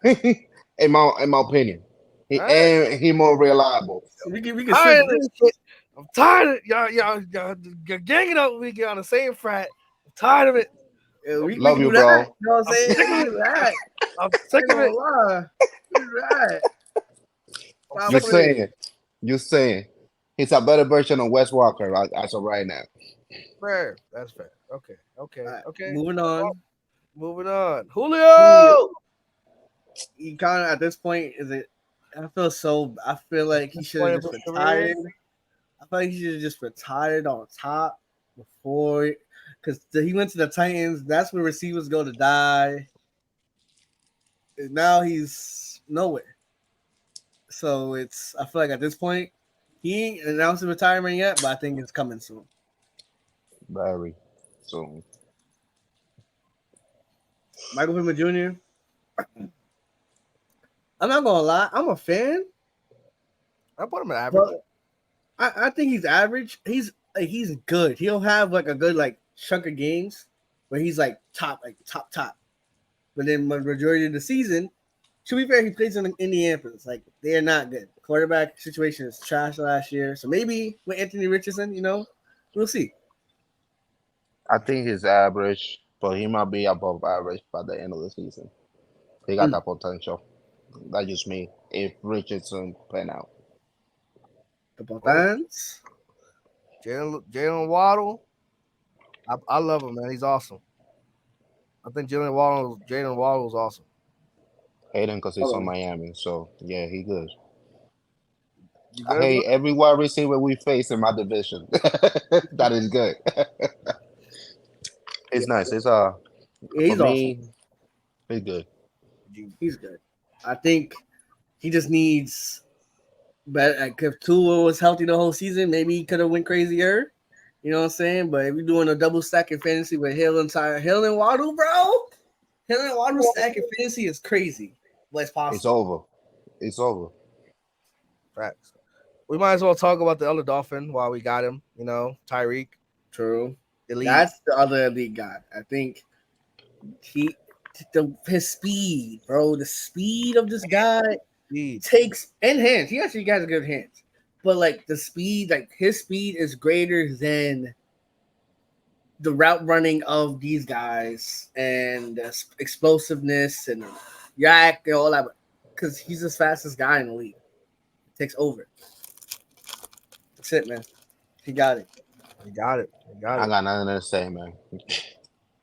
in my opinion, and he more reliable. We can Tired switch of this this. shit. I'm tired of y'all ganging up. We get on the same frat. I'm tired of it. Yeah, we Love can you, do that. bro. You know what I'm saying? We can do that. I'm sick of it. Lie. We can do that. You're saying he's a better version of Wes Walker as of right now. Fair. That's fair. Okay. Right, Okay. moving on. Moving on. Julio. He kind of at this point I feel like he should have just retired. I feel like he should have just retired on top before, because he went to the Titans. That's where receivers go to die. And now he's nowhere. So I feel like at this point, he ain't announced his retirement yet, but I think it's coming soon. Very soon. Michael Pittman Jr. I'm not gonna lie, I'm a fan. I put him at average. I think he's average. He's good. He'll have like a good like chunk of games where he's like top. But then the majority of the season, to be fair, he plays in Indianapolis. Like they are not good. The quarterback situation is trash last year. So maybe with Anthony Richardson, we'll see. I think he's average, but he might be above average by the end of the season. He got that potential. That's just me. If Richardson pan out. The Botans. Jaylen Waddle. I love him, man. He's awesome. I think Jaylen Waddle is awesome. Hate him because he's on Miami. So, yeah, he good. You I good, hate bro? every wide receiver we face in my division. That is good. It's nice. It's He's for awesome. me, he's good. He's good. I think he just needs better. Like if Tua was healthy the whole season, maybe he could have went crazier. You know what I'm saying? But if you're doing a double stack in fantasy with Hill and Waddle, bro, Hill and Waddle stack in fantasy is crazy. But it's possible. It's over. Facts. We might as well talk about the other Dolphin while we got him. Tyreek. True. Elite. That's the other elite guy. I think his speed, bro. The speed of this guy takes and hands. He actually got good hands. But like the speed, like his speed is greater than the route running of these guys and the explosiveness and yak and all that. Because he's the fastest guy in the league. Takes over. That's it, man. He got it. I got nothing to say, man.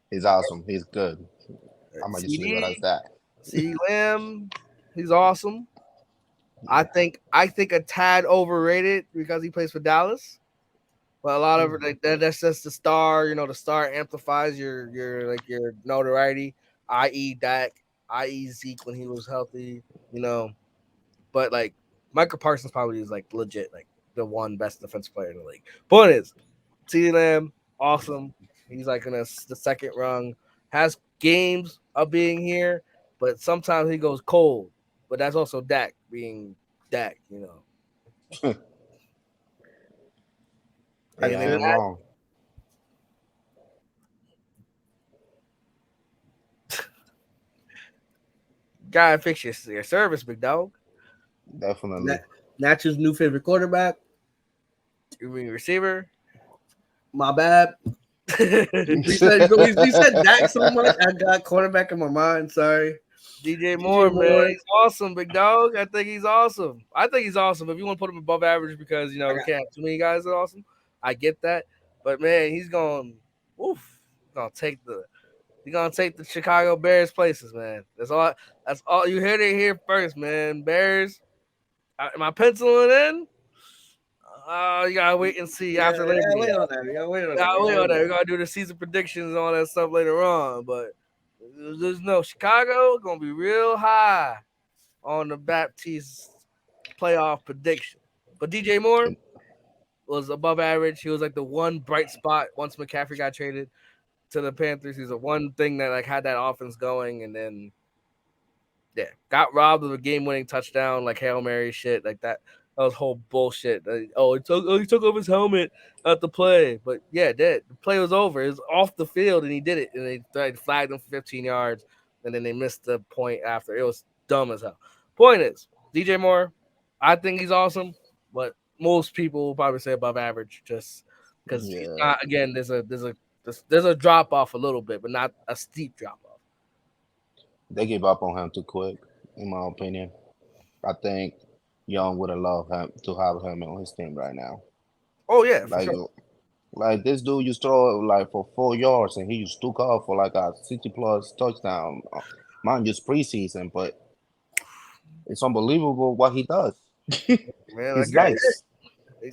He's awesome. He's good. I'm gonna just leave it as that. Ceedee Lamb, he's awesome. I think a tad overrated because he plays for Dallas. But a lot of that's just the star. The star amplifies your notoriety, i.e. Dak, i.e. Zeke when he was healthy. But like Michael Parsons probably is like legit like the one best defensive player in the league. Point is, CeeDee Lamb, awesome. He's like in the second rung. Has games of being here, but sometimes he goes cold. But that's also Dak being Dak, I ain't wrong. Gotta fix your service, big dog. Definitely. Natchez new favorite quarterback. You mean receiver? My bad. we said Dak so much. I got quarterback in my mind. Sorry. DJ Moore, man. He's awesome, big dog. I think he's awesome. If you want to put him above average because, we can't have too many guys that are awesome, I get that. But, man, he's going to take the Chicago Bears places, man. That's all you heard it here first, man. Bears. Am I penciling in? You gotta wait and see after Labor Day. Wait on that. Wait on that. We're gonna do the season predictions and all that stuff later on. But there's no Chicago gonna be real high on the Baptiste playoff prediction. But DJ Moore, was above average. He was like the one bright spot once McCaffrey got traded to the Panthers. He's the one thing that like had that offense going, and then got robbed of a game-winning touchdown, like Hail Mary shit, like that. That was whole bullshit. He took off his helmet at the play, but the play was over. It was off the field, and he did it, and they flagged him for 15 yards, and then they missed the point after. It was dumb as hell. Point is, DJ Moore, I think he's awesome, but most people will probably say above average, just because he's not. Again, there's a drop off a little bit, but not a steep drop off. They gave up on him too quick, in my opinion. I think Young would have loved him to have him on his team right now. Oh yeah, for Like, sure. like this dude, you throw like for 4 yards, and he just took off for like a 60+ touchdown. Mind just preseason, but it's unbelievable what he does. Man, He's nice.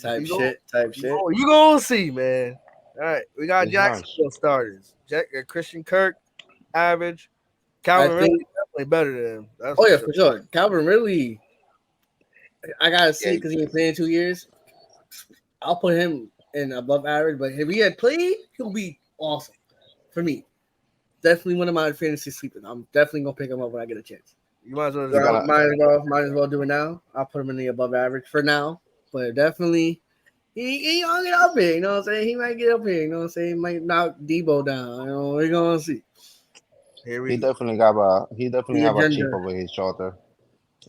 Type shit. You gonna see, man. All right, we got He's Jacksonville starters. Christian Kirk, average. Calvin Ridley definitely better than him. That's for sure. Calvin Ridley, I gotta see because he ain't playing 2 years. I'll put him in above average, but if he had played, he'll be awesome for me. Definitely one of my fantasy sleepers. I'm definitely gonna pick him up when I get a chance. You might as well. Might as well do it now. I'll put him in the above average for now, but definitely he gonna get up here. You know what I'm saying? He might get up here. You know what I'm saying? He might knock Deebo down. You know, we're gonna see. He definitely have a chip over his shoulder,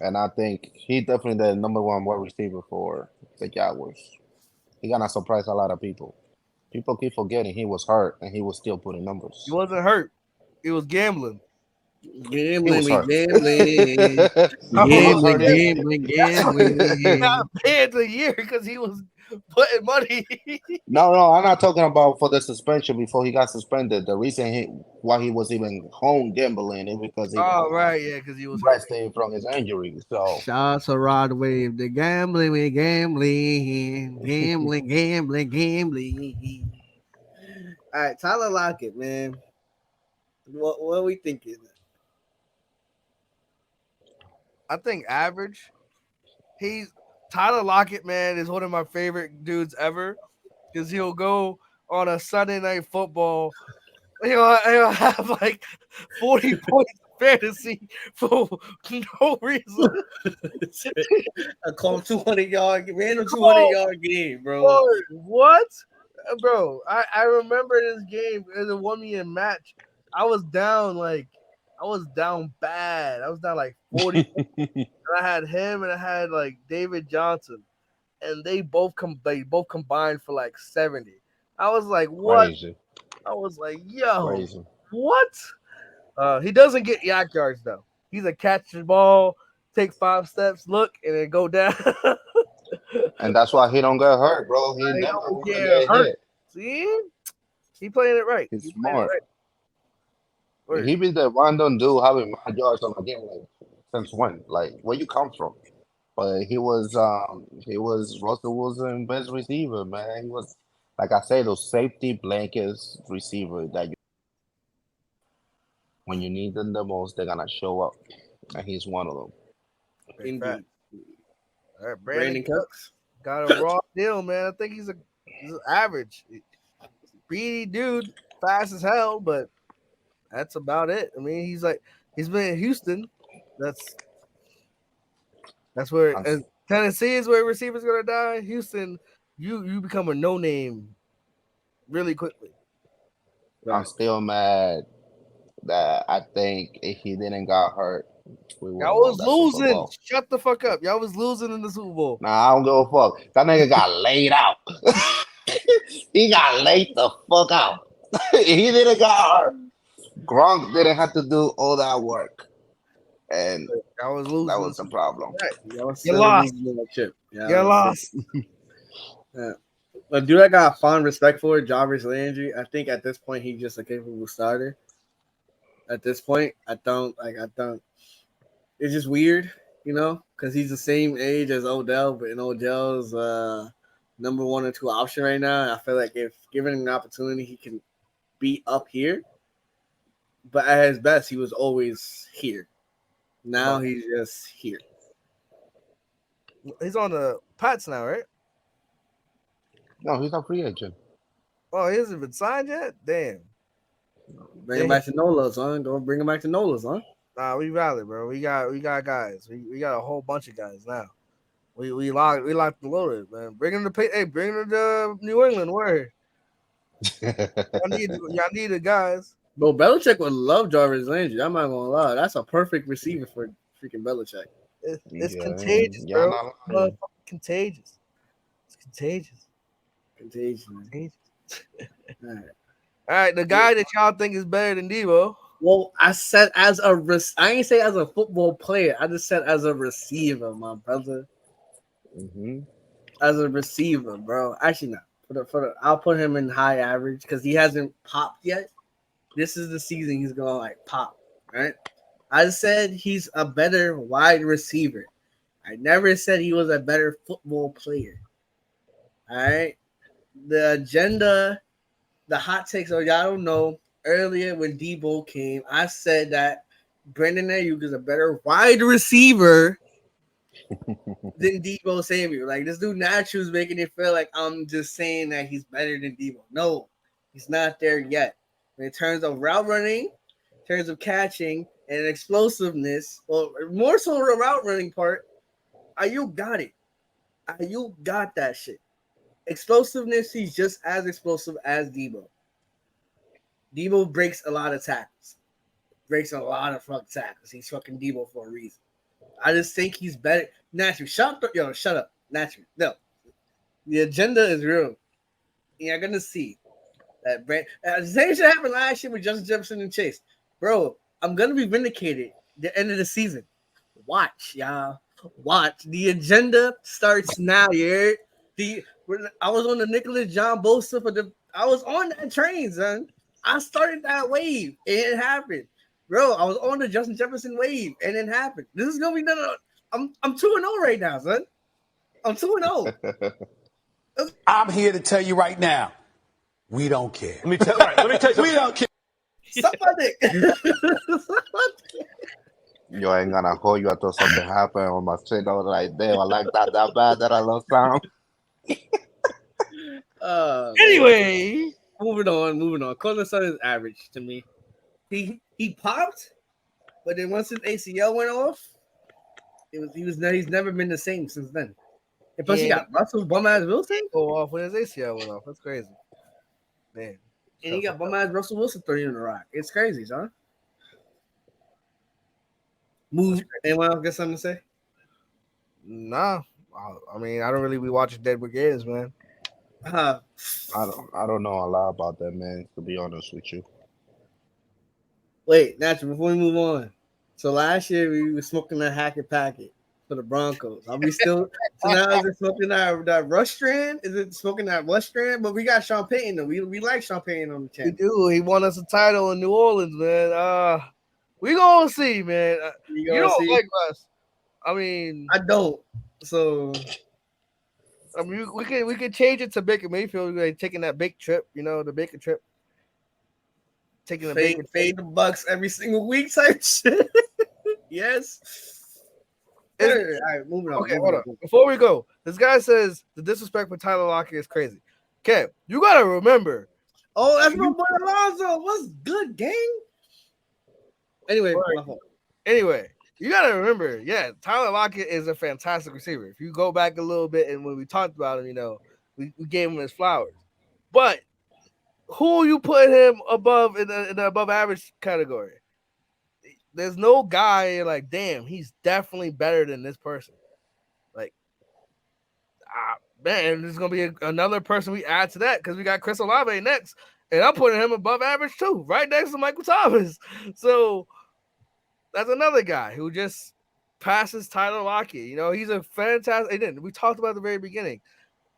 and I think he definitely the number one wide receiver for the Jaguars. He gonna surprise a lot of people. People keep forgetting he was hurt and he was still putting numbers. He wasn't hurt. He was gambling. Gambling. Not paid the year because he was putting money. No, I'm not talking about for the suspension before he got suspended. The reason why he was even home gambling is because he because he was resting from his injury. So shots are Rod Wave. The gambling. All right, Tyler Lockett, man. What are we thinking? I think average. Tyler Lockett, man, is one of my favorite dudes ever because he'll go on a Sunday night football. He'll have like 40 points fantasy for no reason. I call him 200-yard, random 200-yard game, bro. What? Bro, I remember this game. It won me a match. I was down bad. I was down like 40. And I had him and I had like David Johnson. And they both combined for like 70. I was like, what? Crazy. I was like, yo, Crazy. What? He doesn't get yak yards though. He's a catch the ball, take 5 steps, look, and then go down. And that's why he don't get hurt, bro. He never get hurt. See? He playing it right. He's smart. He be the random dude having my yards on a game like since when? Like where you come from? But he was Russell Wilson's best receiver, man. He was, like I say, those safety blankets receiver that you, when you need them the most, they're gonna show up, and he's one of them. Indeed. All right, Brandin Cooks got a raw deal, man. I think he's average, beady dude, fast as hell, but that's about it. I mean, he's been in Houston. That's where Tennessee is where receivers gonna die. Houston, you become a no name really quickly. I'm still mad that I think if he didn't got hurt, we would. Y'all was losing. Shut the fuck up. Y'all was losing in the Super Bowl. Nah, I don't give a fuck. That nigga got laid out. He got laid the fuck out. He didn't got hurt. Gronk didn't have to do all that work. And I was losing. That was the problem. You lost. You lost. Yeah. But dude, I got fond respect for Jarvis Landry. I think at this point he's just a capable starter. At this point, I don't. It's just weird, you know, because he's the same age as Odell, but in Odell's number 1 or 2 option right now. And I feel like if given an opportunity, he can be up here. But at his best, he was always here. Now he's just here. He's on the Pats now, right? No, he's a free agent. Oh, he hasn't been signed yet? Damn. Bring him back to Nola, son. Go bring him back to Nola, son. Nah, we valid, bro. We got guys. We got a whole bunch of guys now. We locked and loaded, man. Bring him to New England. Where y'all need the guys. Bro, Belichick would love Jarvis Landry. I'm not gonna lie. That's a perfect receiver for freaking Belichick. It's contagious, bro. It's contagious. It's contagious. Contagious. All right, the guy that y'all think is better than Deebo. Well, I said I ain't say as a football player. I just said as a receiver, my brother. Mm-hmm. As a receiver, bro. Actually, not. I'll put him in high average because he hasn't popped yet. This is the season he's gonna like pop, right? I said he's a better wide receiver. I never said he was a better football player. All right. The agenda, the hot takes, y'all don't know. Earlier when Deebo came, I said that Brandon Ayuk is a better wide receiver than Deebo Samuel. Like, this dude naturally is making it feel like I'm just saying that he's better than Deebo. No, he's not there yet. In terms of route running, in terms of catching and explosiveness, well, more so the route running part, Ayuk got it. Ayuk got that shit. Explosiveness, he's just as explosive as Deebo. Deebo breaks a lot of tackles. Breaks a lot of fucking tackles. He's fucking Deebo for a reason. I just think he's better. Naturally, shut up. Naturally. No. The agenda is real. You're going to see that the same shit happened last year with Justin Jefferson and Chase. Bro, I'm going to be vindicated at the end of the season. Watch, y'all. Watch. The agenda starts now, you heard? I was on the Nicholas John Bosa I was on that train, son. I started that wave, and it happened. Bro, I was on the Justin Jefferson wave, and it happened. This is going to be done. I'm 2-0 right now, son. I'm 2-0. I'm here to tell you right now, we don't care. Let me tell you. We don't care. Suck my dick. Yo ain't gonna hold you until something happen on my shit. I was like, damn, I like that bad that I love sound. Anyway, moving on. Courtland Sutton is average to me. He popped, but then once his ACL went off, he's never been the same since then. And plus, he got Russell bum-ass Wilson. Go off when his ACL went off. That's crazy. Man. And he got bum-ass Russell Wilson throwing in the rock. It's crazy, son. Move. Anyone else got something to say? Nah. I mean, I don't really be watching Deadwood games, man. I don't know a lot about that, man, to be honest with you. Wait, Natural, before we move on. So last year we were smoking that Hackett packet for the Broncos. Are we still so now is it smoking that Rush strand? Is it smoking that Rush strand? But we got Sean Payton though. We like Sean Payton on the channel. We do. He won us a title in New Orleans, man. We gonna see, man. You don't like Russ. I mean, I don't. So I mean, we could change it to Baker Mayfield. We're taking that big trip, the Baker trip. Taking fade the Bucks every single week type shit. Yes. All right, moving on. Okay, hold on. Before we go, this guy says the disrespect for Tyler Lockett is crazy. Okay, you gotta remember. Oh, that's my boy Alonzo. What's good, gang? Anyway, you gotta remember, Tyler Lockett is a fantastic receiver. If you go back a little bit and when we talked about him, we gave him his flowers. But who you put him above in the above average category? There's no guy like, damn, he's definitely better than this person. Like, man, there's gonna be another person we add to that because we got Chris Olave next, and I'm putting him above average too, right next to Michael Thomas. So that's another guy who just passes Tyler Lockett. He's a fantastic. We talked about at the very beginning.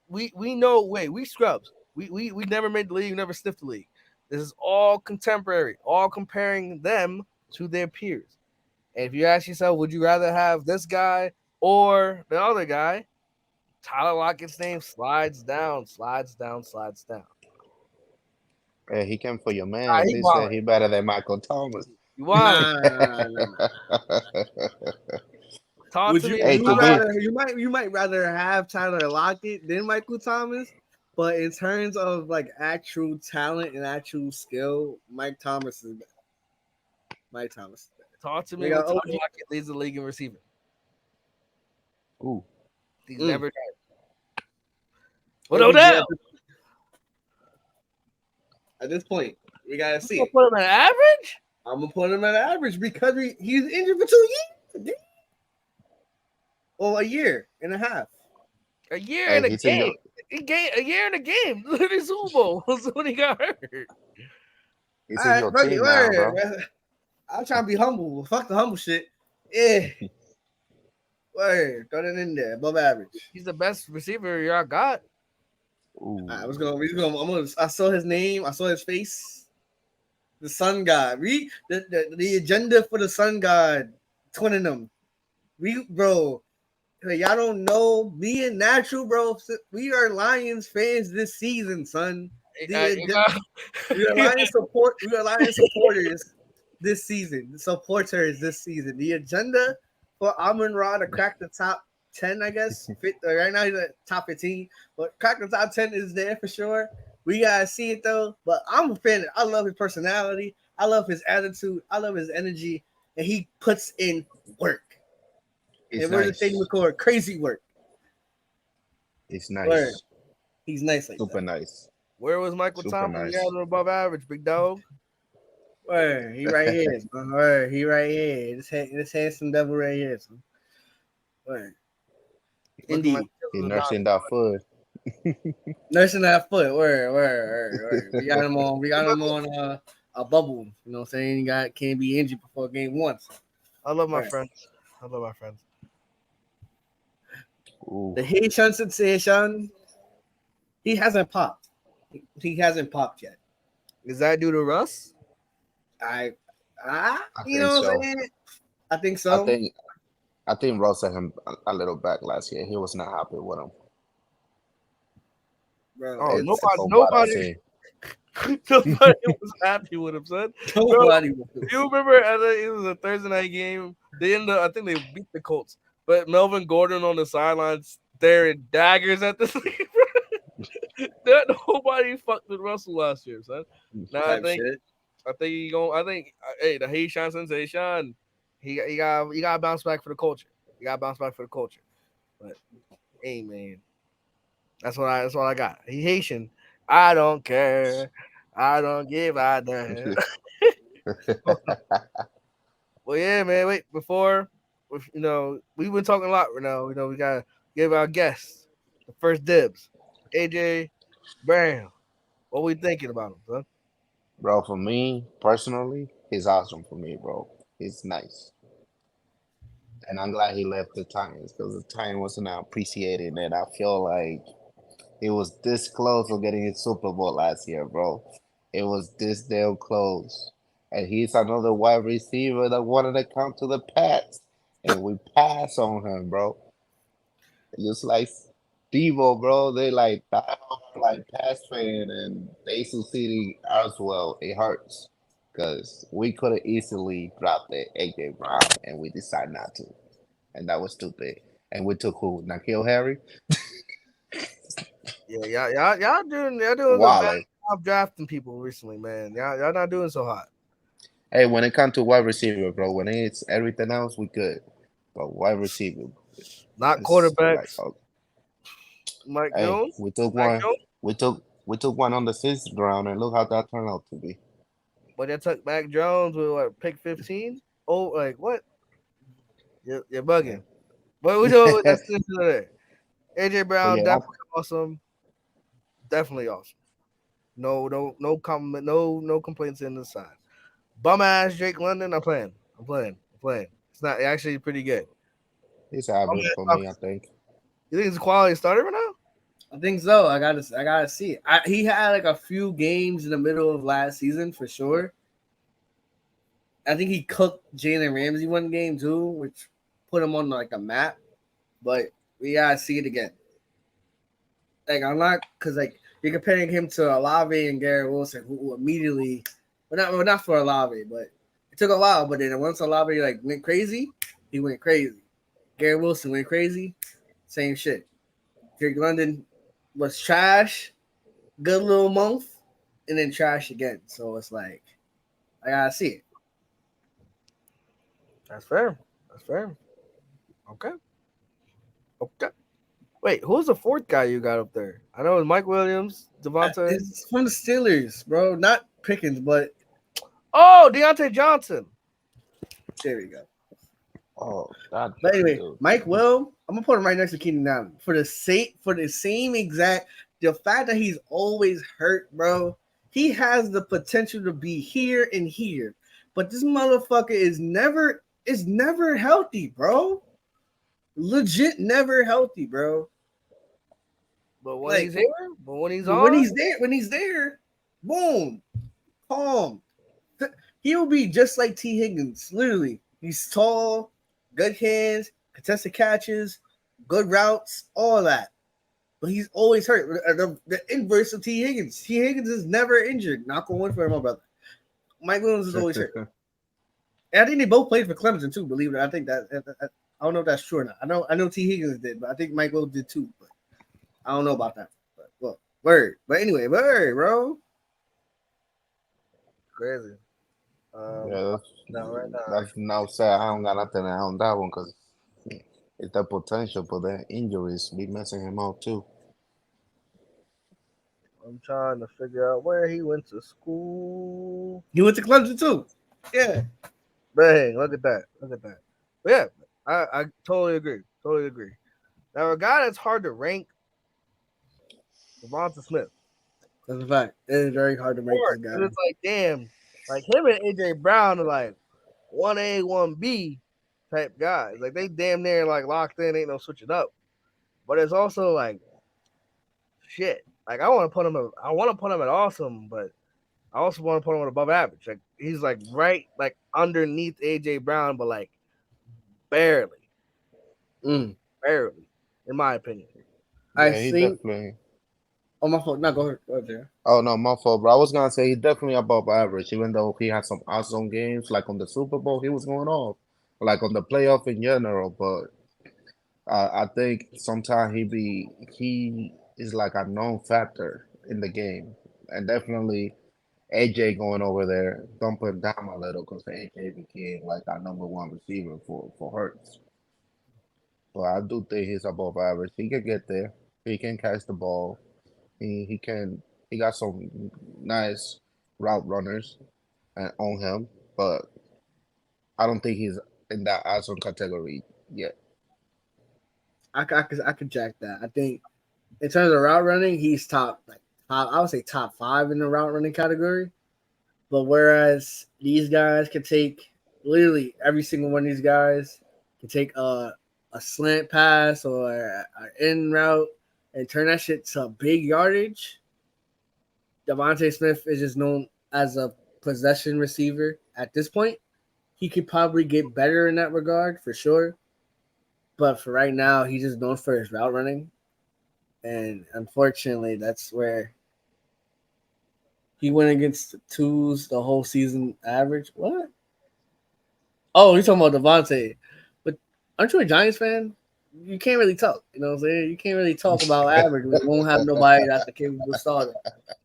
We know. We scrubs. We never made the league, never sniffed the league. This is all contemporary, all comparing them to their peers. And if you ask yourself, would you rather have this guy or the other guy? Tyler Lockett's name slides down. Hey, he came for your man. He said he better than Michael Thomas. You want? Talk to me. You might rather have Tyler Lockett than Michael Thomas. But in terms of like actual talent and actual skill, Mike Thomas is better. Mike Thomas is better. Talk to We me when got Tyler OG. Lockett leads the league in receiving. Ooh. He's never done it. But OBJ Odell, at this point, we gotta you see gonna it. put him at average? I'm gonna put him at average because he's injured for 2 years. Well, a year and a half. A year Hey, in a he's in game. your, He gained a year in a game. Look at the Super Bowl. Was when he got hurt. he's All in right, your fuck it, team now, bro. word. I'm trying to be humble. Fuck the humble shit. Yeah. Word. Throw that in there. Above average. He's the best receiver y'all got. Ooh. I saw his name. I saw his face. The Sun God. The agenda for the Sun God. Twinning them. Bro. Y'all don't know. Being natural, bro. We are Lions fans this season, son. We are Lions supporters this season. Supporters this season. The agenda for Amon Ra to crack the top 10, I guess. Right now he's at top 15, but crack the top 10 is there for sure. We gotta see it though. But I'm a fan. I love his personality. I love his attitude. I love his energy, and he puts in work. It's And we're the nice. thing record crazy work. It's nice. Word. He's nice like Super that. nice. Where was Michael Super Thomas? nice. You had him above average, big dog. Word. He right here. Son. Word. He right here. This handsome devil right here. Son. Word. Looking Indeed. like He's nursing that foot. Nursing that foot. Word. We got him on a bubble. You know what I'm saying? He can't be injured before game 1. I love my Right. friends. I love my friends. Ooh. The Haitian sensation, he hasn't popped. He hasn't popped yet. Is that due to Russ? I think know what so. I'm saying? I think so. I think Ross had him a little back last year. He was not happy with him. Bro. Oh, It's a whole nobody was happy with him, son. Nobody. You remember it was a Thursday night game. I think they beat the Colts. But Melvin Gordon on the sidelines staring daggers at this. Nobody fucked with Russell last year, son. Now I think hey, the Haitian sensation. He got to bounce back for the culture. But hey, man, that's what I got. He Haitian. I don't care. I don't give a damn. Well, yeah, man. Wait, before we've been talking a lot right now. We gotta give our guests the first dibs. AJ Brown. What we thinking about him, son? Bro, for me, personally, he's awesome for me, bro. He's nice. And I'm glad he left the Titans because the Titans wasn't appreciated. And I feel like it was this close to getting a Super Bowl last year, bro. It was this damn close. And he's another wide receiver that wanted to come to the Pats. And we pass on him, bro. Just like Deebo, bro, they like pass fan and they succeeded as well. It hurts because we could have easily dropped the AJ Brown and we decided not to, and that was stupid. And we took who? N'Keal Harry. Yeah, y'all doing a Waddle. bad job drafting people recently, man. Y'all not doing so hot. Hey, when it comes to wide receiver, bro, when it's everything else, we good. But wide receiver, Not it's quarterbacks. like, oh, Mike hey, Jones. we took Mike one. Jones? We took one on the 6th round, and look how that turned out to be. But they took Mac Jones with what, pick 15? Oh, like what? You're bugging. But we know that's there. AJ Brown, yeah, definitely awesome. Definitely awesome. No comment, no complaints in the side. Bum ass Jake London, I'm playing. It's not actually pretty good. He's average for me, I think. You think it's a quality starter right now? I think so. I gotta see it. He had like a few games in the middle of last season for sure. I think he cooked Jalen Ramsey one game too, which put him on like a map. But we gotta see it again. Like I'm not because like you're comparing him to Olave and Garrett Wilson, who immediately, not for Olave, but it took a while. But then once Olave like went crazy, he went crazy. Garrett Wilson went crazy, same shit. Drake London was trash, good little month, and then trash again. So it's like I gotta see it. That's fair. That's fair. Okay. Okay. Wait, who's the fourth guy you got up there? I know it's Mike Williams, Devontae. It's from the Steelers, bro. Not Pickens, but Oh, Dionte Johnson. there we go. Oh, that. But anyway, Dude. Mike Will, I'm gonna put him right next to Keenan Allen for the same exact. The fact that he's always hurt, bro. He has the potential to be here and here, but this motherfucker is never healthy, bro. Legit, never healthy, bro. But when Like, he's here, but when he's on, when he's there, boom, calm. He'll be just like T. Higgins. Literally, he's tall, good hands, contested catches, good routes, all that. But he's always hurt. The inverse of T. Higgins. T. Higgins is never injured. Knock on wood for my brother. Mike Williams is always hurt. And I think they both played for Clemson too. Believe it, I think that I don't know if that's true or not. I know T. Higgins did, but I think Mike Williams did too. But I don't know about that. But well, word. But anyway, word, bro. crazy. Yeah, right now. that's now sad. I don't got nothing on that one because it's the potential for the injuries be messing him out too. I'm trying to figure out where he went to school. You went to Clemson too. Yeah. Bang! Look at that. Look at that. But yeah, I totally agree. Totally agree. Now a guy that's hard to rank, Devonte Smith. That's a fact. It is very hard to rank this guy. And it's like, damn, like him and AJ Brown are like 1A, 1B type guys. Like they damn near like locked in, ain't no switching up. But it's also like shit. Like I want to put him at awesome, but I also want to put him at above average. Like he's like right like underneath AJ Brown, but like barely. Barely, in my opinion. Yeah, I he think. definitely. Oh, my fault. No, go ahead. Go ahead, Jerry. Oh no, my fault, bro. I was gonna say he's definitely above average, even though he had some awesome games, like on the Super Bowl, he was going off, like on the playoff in general. But I think sometimes he is like a known factor in the game, and definitely AJ going over there dumping down a little because AJ became like our number one receiver for Hurts. But I do think he's above average. He can get there. He can catch the ball. He can. He got some nice route runners on him, but I don't think he's in that awesome category yet. I could jack that. I think in terms of route running, he's top. I would say top 5 in the route running category. But whereas these guys can take literally every single one of these guys can take a slant pass or an in route and turn that shit to big yardage. Devonte Smith is just known as a possession receiver at this point. He could probably get better in that regard for sure. But for right now, he's just known for his route running. And unfortunately, that's where he went against the twos the whole season average. What? Oh, you're talking about Devontae. But aren't you a Giants fan? You can't really talk. You know what I'm saying? You can't really talk about average. We won't have nobody that's a capable starter.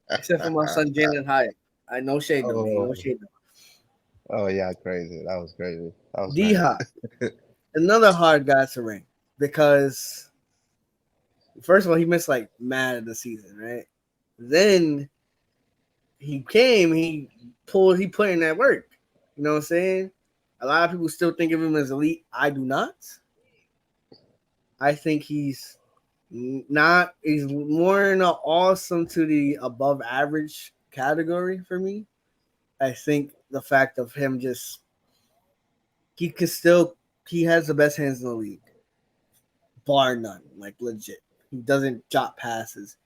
Except for my son Jalen Hyatt. I know shade though, man. No shade though. Oh yeah, crazy. That was crazy. That was D Hop. Another hard guy to rank because first of all, he missed like mad of the season, right? Then he put in that work. You know what I'm saying? A lot of people still think of him as elite. I do not. I think he's not. He's more in an awesome to the above average category for me. I think the fact of him just he has the best hands in the league, bar none, like legit. He doesn't drop passes,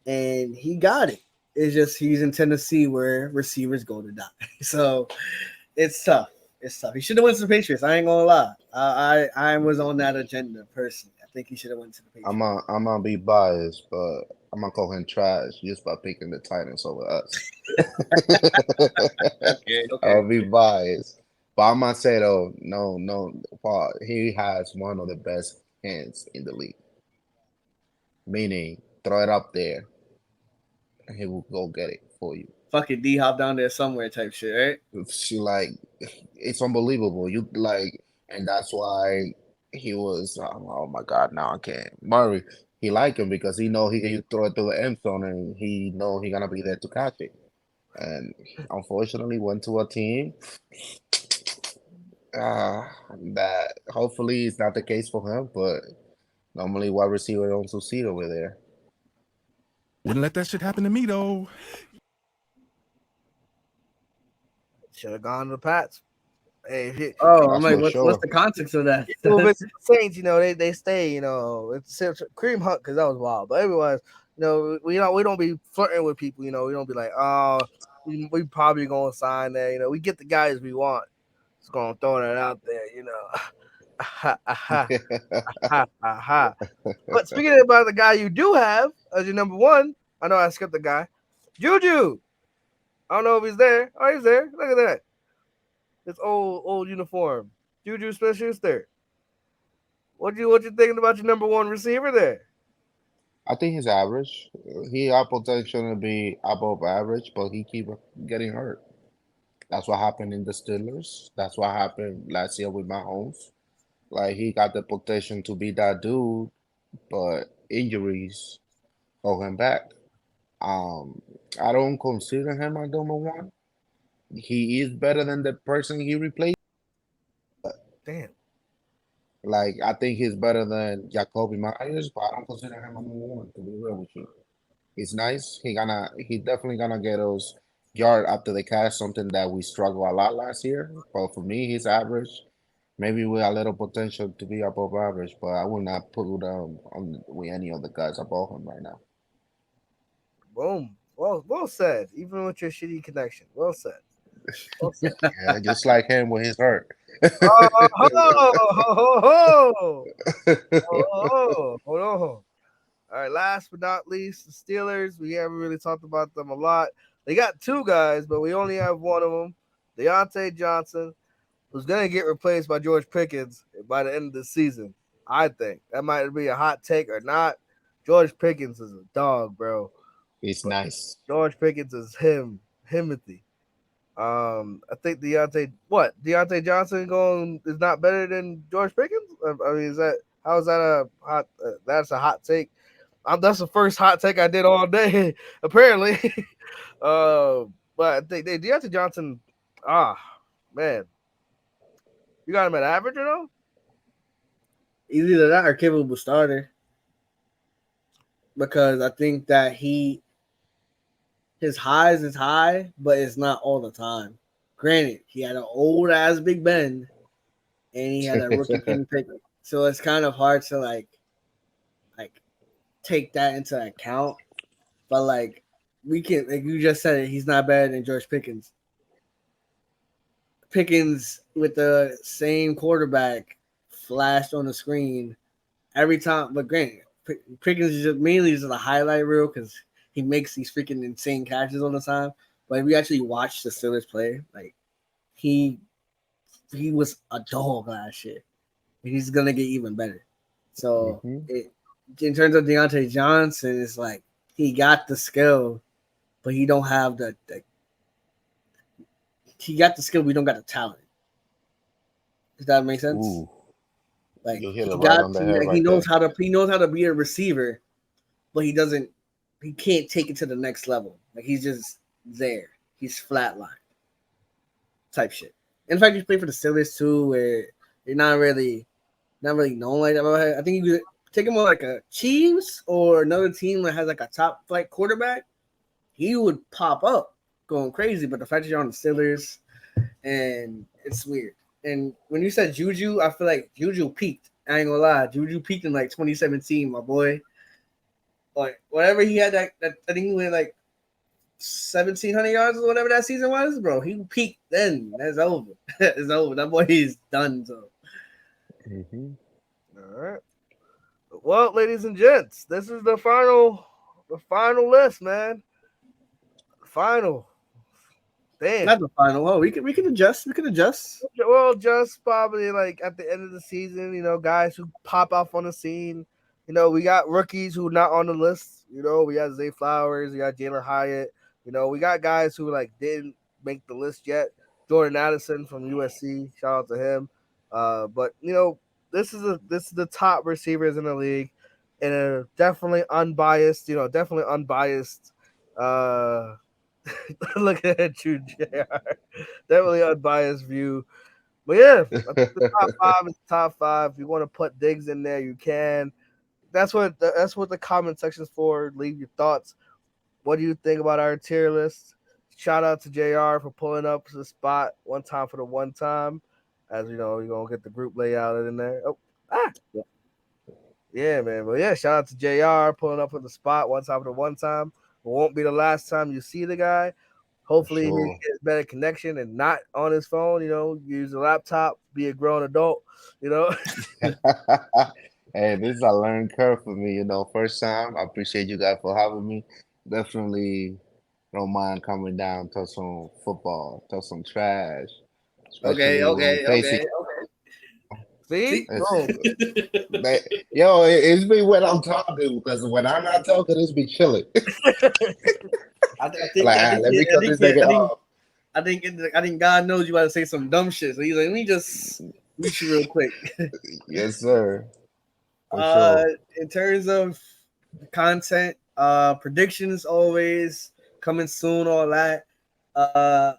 and he got it. It's just he's in Tennessee where receivers go to die. So it's tough. It's tough. He should have went to the Patriots. I ain't gonna lie. I was on that agenda personally. I think he should have went to the Patriots. I'm gonna be biased, but I'm gonna call him trash just by picking the Titans over us. Okay. I'll be biased, but I'm gonna say though, no, Paul, he has one of the best hands in the league. Meaning, throw it up there, and he will go get it for you. Fucking D hop down there somewhere type shit, right? She like, it's unbelievable. You like, and that's why he was. Oh my God, now I can't. Murray, he like him because he know he can throw it to the end zone, and he know he gonna be there to catch it. And unfortunately, went to a team that hopefully is not the case for him. But normally, wide receiver don't succeed over there. Wouldn't let that shit happen to me though. Should have gone to the Pats. Hey, Oh, I'm That's like, for what's sure. the context of that? well, if it's the Saints, they stay, it's a cream hunt because that was wild. But otherwise, we don't be flirting with people, we don't be like, oh, we probably gonna sign there, we get the guys we want. Just gonna throw that out there, aha, aha, aha, aha. But speaking about the guy you do have as your number one, I know I skipped the guy, Juju. I don't know if he's there. Oh, he's there. Look at that. This old uniform. Juju Smith-Schuster. What you thinking about your number one receiver there? I think he's average. He got potential to be above average, but he keep getting hurt. That's what happened in the Steelers. That's what happened last year with Mahomes. Like he got the potential to be that dude, but injuries hold him back. I don't consider him my number one. He is better than the person he replaced. Damn. Like I think he's better than Jacoby Myers, but I don't consider him number one. To be real with you, he's nice. He definitely gonna get us yard after the catch, something that we struggled a lot last year. But for me, he's average. Maybe with a little potential to be above average, but I will not put on with any of the guys above him right now. Boom. Well said. Even with your shitty connection. Well said. Well said. Yeah, just like him when he's hurt. Hold on. All right, last but not least, the Steelers. We haven't really talked about them a lot. They got two guys, but we only have one of them, Dionte Johnson, who's going to get replaced by George Pickens by the end of the season. I think that might be a hot take or not. George Pickens is a dog, bro. He's nice. George Pickens is Himothy. I think Dionte Johnson is not better than George Pickens. I mean, how is that a hot? That's a hot take. That's the first hot take I did all day, apparently. But I think Dionte Johnson. Man, you got him at average or no? Either that or capable starter. Because I think that his highs is high, but it's not all the time. Granted, he had an old ass Big Ben, and he had a rookie Kenny Pickett, so it's kind of hard to like take that into account. But like we can, like you just said it, he's not better than George Pickens. Pickens with the same quarterback flashed on the screen every time, but granted, Pickens is mainly just a highlight reel because he makes these freaking insane catches all the time. But if we actually watch the Steelers play, like he was a dog last year. He's gonna get even better. So in terms of Dionte Johnson, it's like he got the skill, but he don't have the he got the skill, we don't got the talent. Does that make sense? Ooh. Like You he hit it right got on the to, head like, right he knows there. how to be a receiver, but he can't take it to the next level. Like he's just there. He's flatlined type shit. In fact, he's played for the Steelers too, where they're not really known like that. I think you could take him on like a Chiefs or another team that has like a top flight quarterback, he would pop up going crazy. But the fact that you're on the Steelers, and it's weird. And when you said Juju, I feel like Juju peaked. I ain't gonna lie, Juju peaked in like 2017, my boy. Like whatever he had that I think he went like 1,700 yards or whatever that season was, bro. He peaked then. That's over. It's over. That boy is done. So. All right. Well, ladies and gents, this is the final list, man. Final. Damn. Not the final. Oh, we can adjust. We can adjust. Well, just probably like at the end of the season, guys who pop off on the scene. We got rookies who not on the list. You know, we got Zay Flowers, we got Jalen Hyatt. You know, we got guys who like didn't make the list yet. Jordan Addison from USC, shout out to him. But you know, this is the top receivers in the league, and a definitely unbiased. You know, definitely unbiased. Look at you, JR. Definitely unbiased view. But yeah, I think the top five is top five. If you want to put Diggs in there, you can. That's what the comment section's for. Leave your thoughts. What do you think about our tier list? Shout out to JR for pulling up to the spot one time for the one time. As you know, you're gonna get the group layout in there. Yeah, man. But yeah, shout out to JR pulling up for the spot one time for the one time. It won't be the last time you see the guy. Hopefully he gets better connection and not on his phone, you know, use a laptop, be a grown adult, you know. Hey, this is a learning curve for me, you know. First time. I appreciate you guys for having me. Definitely don't mind coming down, talk some football, talk some trash. Okay. See? It's me when I'm talking, because when I'm not talking, it's me chilling. I think God knows you want to say some dumb shit. So he's like, let me just reach you real quick. Yes, sir. For sure. In terms of content, predictions always coming soon, all that.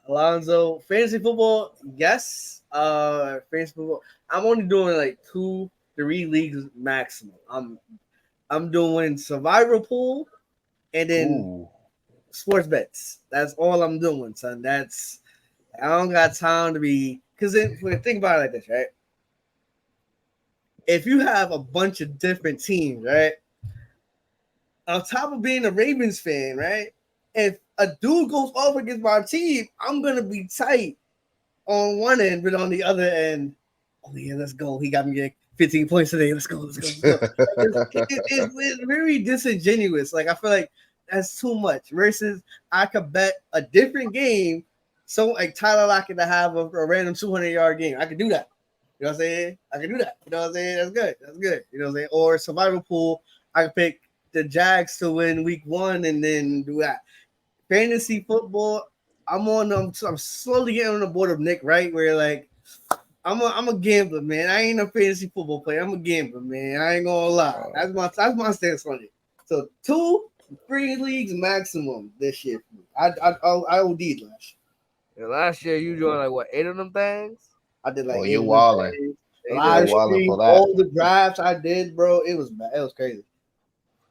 Alonzo, fantasy football, yes. Fantasy football. I'm only doing like 2-3 leagues maximum. I'm doing survivor pool and then sports bets. That's all I'm doing, son. I don't got time to be, because think about it like this, right? If you have a bunch of different teams, right? On top of being a Ravens fan, right? If a dude goes off against my team, I'm gonna be tight on one end, but on the other end, oh yeah, let's go. He got me 15 points today. Let's go. It's very disingenuous. Like, I feel like that's too much. Versus I could bet a different game. So like Tyler Lockett to have a random 200-yard game. I could do that. You know what I'm saying? I can do that. You know what I'm saying? That's good. You know what I'm saying? Or survival pool, I could pick the Jags to win week 1 and then do that. Fantasy football, I'm slowly getting on the board of Nick, right? Where like I'm a gambler, man. I ain't a fantasy football player. I'm a gambler, man. I ain't gonna lie. That's my stance on it. So 2-3 leagues maximum this year. I OD'd last year. Yeah, last year you doing like what, 8 of them things? I did like 8 you walling. Live stream, all the drafts I did, bro. It was crazy.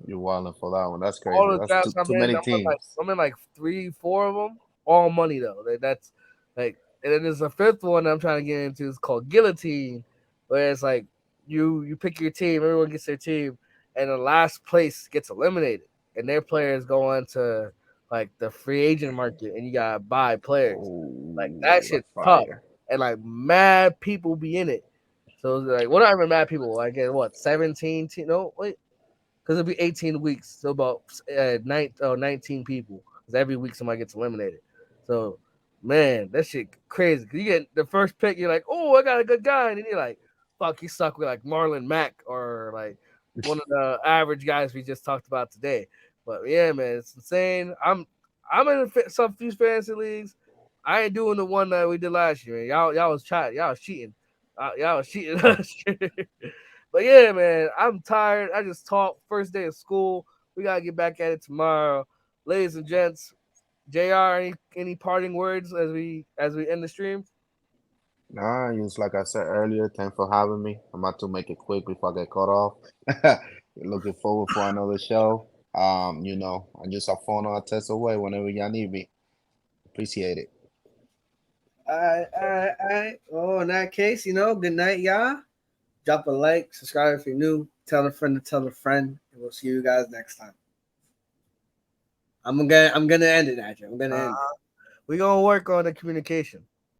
You're walling for that one. That's crazy. All the That's drafts too many teams. I'm in like 3-4 of them. All money though. That's like, and then there's a fifth one that I'm trying to get into. It's called Guillotine, where it's like you pick your team, everyone gets their team, and the last place gets eliminated, and their players go on to like the free agent market, and you gotta buy players. Like that shit's tough, and like mad people be in it. So it's like, what are even mad people? I get what 17? No, wait. Because it'll be 18 weeks, so about 19 people. Because every week somebody gets eliminated. So, man, that shit crazy. Because you get the first pick, you're like, oh, I got a good guy. And then you're like, fuck, you stuck with like Marlon Mack or like one of the average guys we just talked about today. But yeah, man, it's insane. I'm in some few fantasy leagues. I ain't doing the one that we did last year. Man. Y'all was cheating. Y'all was cheating last year. But yeah, man, I'm tired. I just talked. First day of school. We gotta get back at it tomorrow, ladies and gents. JR, any parting words as we end the stream? Nah, just like I said earlier, thanks for having me. I'm about to make it quick before I get cut off. Looking forward for another show. You know, I'm just a phone or a text away whenever y'all need me. Appreciate it. All right. Well, in that case, you know, good night, y'all. Drop a like, subscribe if you're new, tell a friend to tell a friend, and we'll see you guys next time. I'm gonna end it, Andrew. I'm gonna end it. We're gonna work on the communication.